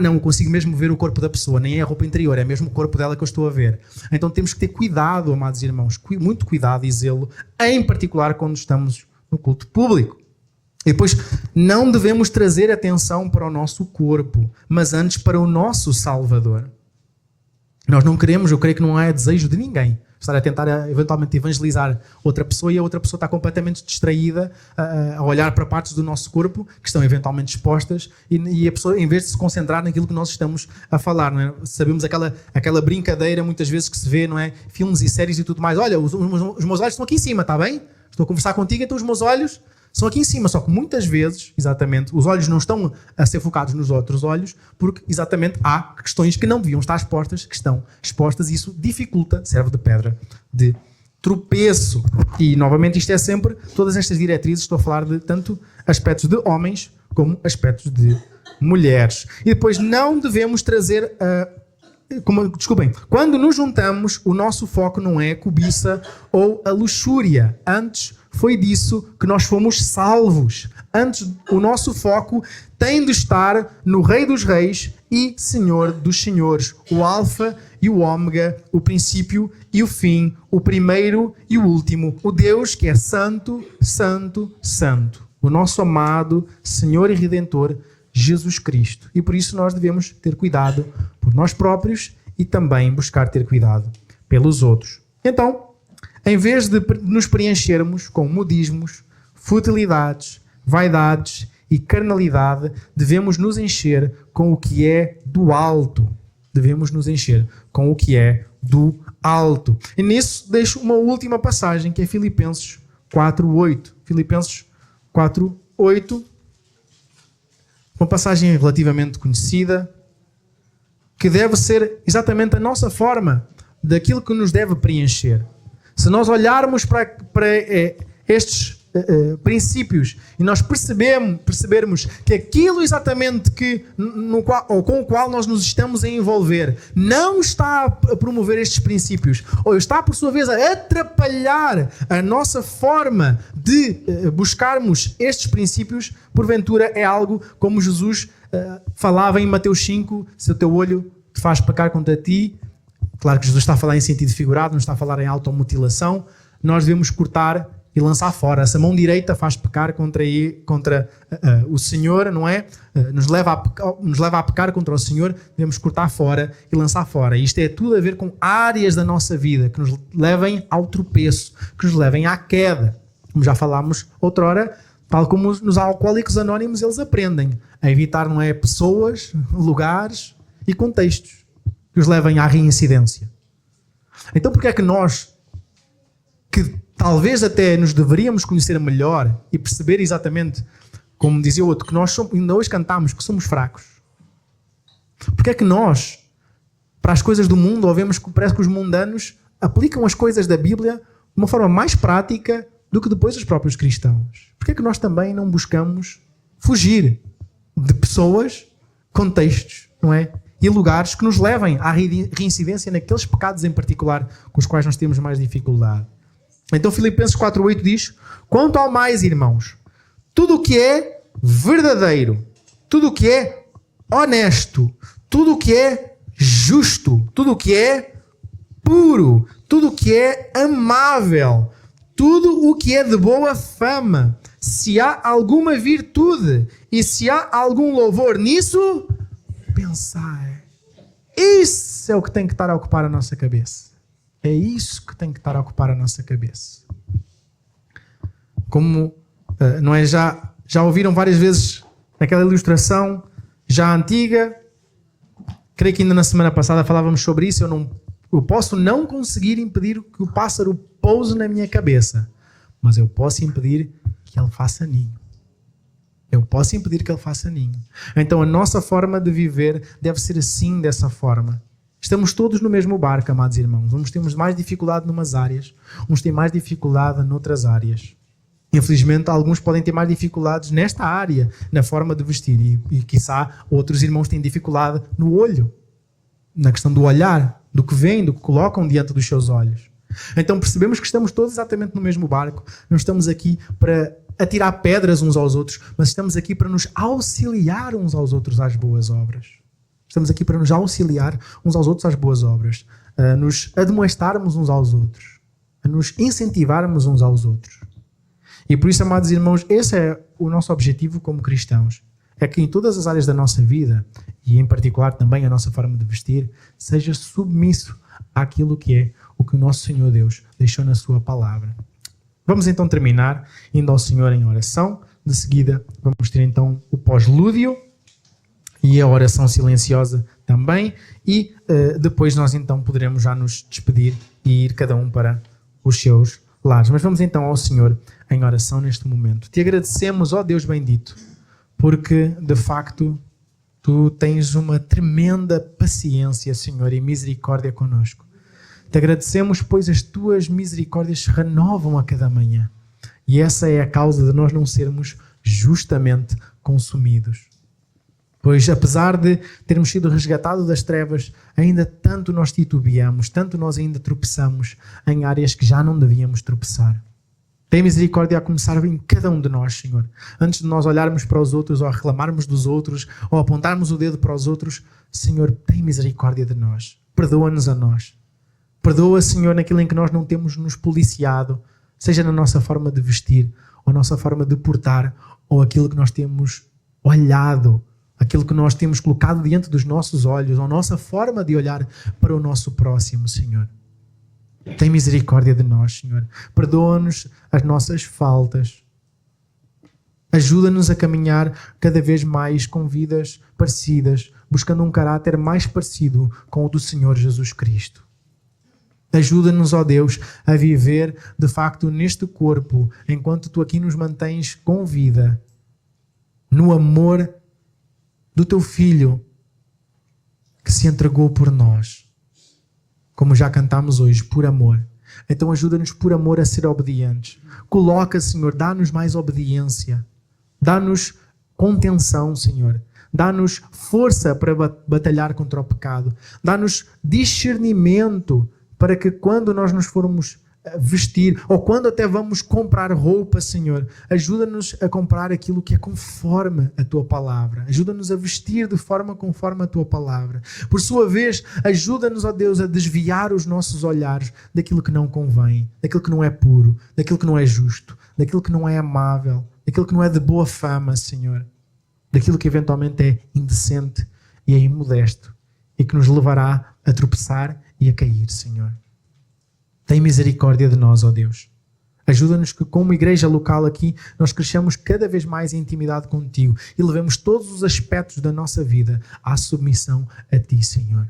não, eu consigo mesmo ver o corpo da pessoa, nem é a roupa interior, é mesmo o corpo dela que eu estou a ver. Então temos que ter cuidado, amados irmãos, muito cuidado e zelo, em particular quando estamos no culto público. E depois, não devemos trazer atenção para o nosso corpo, mas antes para o nosso Salvador. Nós não queremos, eu creio que não é desejo de ninguém, estar a tentar eventualmente evangelizar outra pessoa e a outra pessoa está completamente distraída a olhar para partes do nosso corpo que estão eventualmente expostas e a pessoa, em vez de se concentrar naquilo que nós estamos a falar, não é? Sabemos aquela brincadeira muitas vezes que se vê, não é? Filmes e séries e tudo mais. Olha, os meus olhos estão aqui em cima, está bem? Estou a conversar contigo, então os meus olhos são aqui em cima, só que muitas vezes, exatamente, os olhos não estão a ser focados nos outros olhos, porque exatamente há questões que não deviam estar expostas, que estão expostas, e isso dificulta, serve de pedra de tropeço. E, novamente, isto é sempre, todas estas diretrizes, estou a falar de tanto aspectos de homens como aspectos de mulheres. E depois não devemos trazer desculpem, quando nos juntamos, o nosso foco não é a cobiça ou a luxúria. Antes foi disso que nós fomos salvos. Antes, o nosso foco tem de estar no Rei dos Reis e Senhor dos Senhores. O Alfa e o Ômega, o princípio e o fim, o primeiro e o último. O Deus que é santo, santo, santo. O nosso amado Senhor e Redentor, Jesus Cristo. E por isso nós devemos ter cuidado por nós próprios e também buscar ter cuidado pelos outros. Então, em vez de nos preenchermos com modismos, futilidades, vaidades e carnalidade, devemos nos encher com o que é do alto. Devemos nos encher com o que é do alto. E nisso deixo uma última passagem, que é Filipenses 4:8. Filipenses 4:8. Uma passagem relativamente conhecida, que deve ser exatamente a nossa forma daquilo que nos deve preencher. Se nós olharmos para estes princípios e nós percebermos que aquilo exatamente com o qual nós nos estamos a envolver não está a promover estes princípios, ou está por sua vez a atrapalhar a nossa forma de buscarmos estes princípios, porventura é algo como Jesus falava em Mateus 5, se o teu olho te faz pecar contra ti. Claro que Jesus está a falar em sentido figurado, não está a falar em automutilação. Nós devemos cortar e lançar fora. Se a mão direita faz pecar contra o Senhor, não é? Nos leva a pecar contra o Senhor, devemos cortar fora e lançar fora. Isto é tudo a ver com áreas da nossa vida que nos levem ao tropeço, que nos levem à queda. Como já falámos outrora, tal como nos Alcoólicos Anónimos, eles aprendem a evitar, não é, pessoas, lugares e contextos que os levem à reincidência. Então, porque é que nós, que talvez até nos deveríamos conhecer melhor e perceber exatamente, como dizia o outro, que nós somos, ainda hoje cantamos que somos fracos? Porque é que nós, para as coisas do mundo, ouvemos que parece que os mundanos aplicam as coisas da Bíblia de uma forma mais prática do que depois os próprios cristãos? Porque é que nós também não buscamos fugir de pessoas, contextos, não é? E lugares que nos levem à reincidência naqueles pecados em particular com os quais nós temos mais dificuldade? Então Filipenses 4:8 diz: quanto ao mais, irmãos, tudo o que é verdadeiro, tudo o que é honesto, tudo o que é justo, tudo o que é puro, tudo o que é amável, tudo o que é de boa fama, se há alguma virtude e se há algum louvor nisso, pensai. Isso é o que tem que estar a ocupar a nossa cabeça. É isso que tem que estar a ocupar a nossa cabeça. Como, não é, já ouviram várias vezes aquela ilustração já antiga? Creio que ainda na semana passada falávamos sobre isso. Eu posso não conseguir impedir que o pássaro pouse na minha cabeça, mas eu posso impedir que ele faça ninho. Eu posso impedir que ele faça ninho. Então a nossa forma de viver deve ser assim, dessa forma. Estamos todos no mesmo barco, amados irmãos. Uns temos mais dificuldade numas áreas, uns têm mais dificuldade noutras áreas. Infelizmente, alguns podem ter mais dificuldades nesta área, na forma de vestir. E quiçá, outros irmãos têm dificuldade no olho, na questão do olhar, do que veem, do que colocam diante dos seus olhos. Então percebemos que estamos todos exatamente no mesmo barco. Não estamos aqui para atirar pedras uns aos outros, mas estamos aqui para nos auxiliar uns aos outros às boas obras. Estamos aqui para nos auxiliar uns aos outros às boas obras, a nos admoestarmos uns aos outros, a nos incentivarmos uns aos outros. E por isso, amados irmãos, esse é o nosso objetivo como cristãos. É que em todas as áreas da nossa vida, e em particular também a nossa forma de vestir, seja submisso àquilo que é o que o nosso Senhor Deus deixou na sua palavra. Vamos então terminar indo ao Senhor em oração. De seguida vamos ter então o pós-lúdio e a oração silenciosa também. E depois nós então poderemos já nos despedir e ir cada um para os seus lares. Mas vamos então ao Senhor em oração neste momento. Te agradecemos, ó Deus bendito, porque de facto tu tens uma tremenda paciência, Senhor, e misericórdia conosco. Te agradecemos, pois as tuas misericórdias se renovam a cada manhã. E essa é a causa de nós não sermos justamente consumidos. Pois apesar de termos sido resgatados das trevas, ainda tanto nós titubeamos, tanto nós ainda tropeçamos em áreas que já não devíamos tropeçar. Tem misericórdia a começar em cada um de nós, Senhor. Antes de nós olharmos para os outros, ou reclamarmos dos outros, ou apontarmos o dedo para os outros, Senhor, tem misericórdia de nós. Perdoa-nos a nós. Perdoa, Senhor, naquilo em que nós não temos nos policiado, seja na nossa forma de vestir, ou nossa forma de portar, ou aquilo que nós temos olhado, aquilo que nós temos colocado diante dos nossos olhos, ou nossa forma de olhar para o nosso próximo, Senhor. Tem misericórdia de nós, Senhor. Perdoa-nos as nossas faltas. Ajuda-nos a caminhar cada vez mais com vidas parecidas, buscando um caráter mais parecido com o do Senhor Jesus Cristo. Ajuda-nos, ó Deus, a viver de facto neste corpo, enquanto Tu aqui nos mantens com vida, no amor do Teu Filho, que se entregou por nós. Como já cantámos hoje, por amor. Então ajuda-nos por amor a ser obedientes. Coloca, Senhor, dá-nos mais obediência. Dá-nos contenção, Senhor. Dá-nos força para batalhar contra o pecado. Dá-nos discernimento para que quando nós nos formos vestir, ou quando até vamos comprar roupa, Senhor, ajuda-nos a comprar aquilo que é conforme a Tua palavra. Ajuda-nos a vestir de forma conforme a Tua palavra. Por sua vez, ajuda-nos, ó Deus, a desviar os nossos olhares daquilo que não convém, daquilo que não é puro, daquilo que não é justo, daquilo que não é amável, daquilo que não é de boa fama, Senhor, daquilo que eventualmente é indecente e é imodesto e que nos levará a tropeçar e a cair, Senhor. Tem misericórdia de nós, ó Deus. Ajuda-nos que, como igreja local aqui, nós cresçamos cada vez mais em intimidade contigo e levemos todos os aspectos da nossa vida à submissão a Ti, Senhor.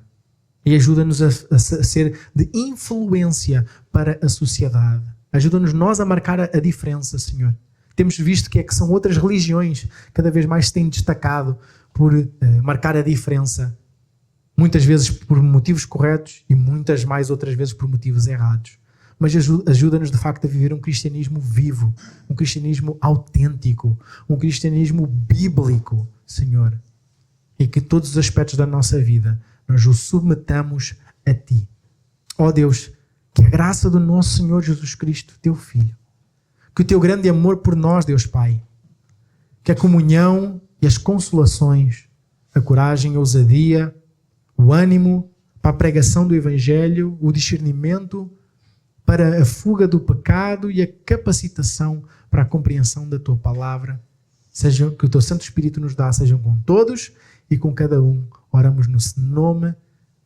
E ajuda-nos a ser de influência para a sociedade. Ajuda-nos nós a marcar a diferença, Senhor. Temos visto que são outras religiões cada vez mais se têm destacado por marcar a diferença. Muitas vezes por motivos corretos e muitas mais outras vezes por motivos errados. Mas ajuda-nos de facto a viver um cristianismo vivo, um cristianismo autêntico, um cristianismo bíblico, Senhor. E que todos os aspectos da nossa vida nós o submetamos a Ti. Ó Deus, que a graça do nosso Senhor Jesus Cristo, Teu Filho, que o Teu grande amor por nós, Deus Pai, que a comunhão e as consolações, a coragem, a ousadia, o ânimo para a pregação do Evangelho, o discernimento para a fuga do pecado e a capacitação para a compreensão da tua palavra. Seja que o teu Santo Espírito nos dá, sejam com todos e com cada um. Oramos no nome,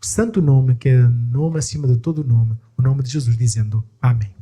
o santo nome, que é o nome acima de todo nome, o nome de Jesus, dizendo amém.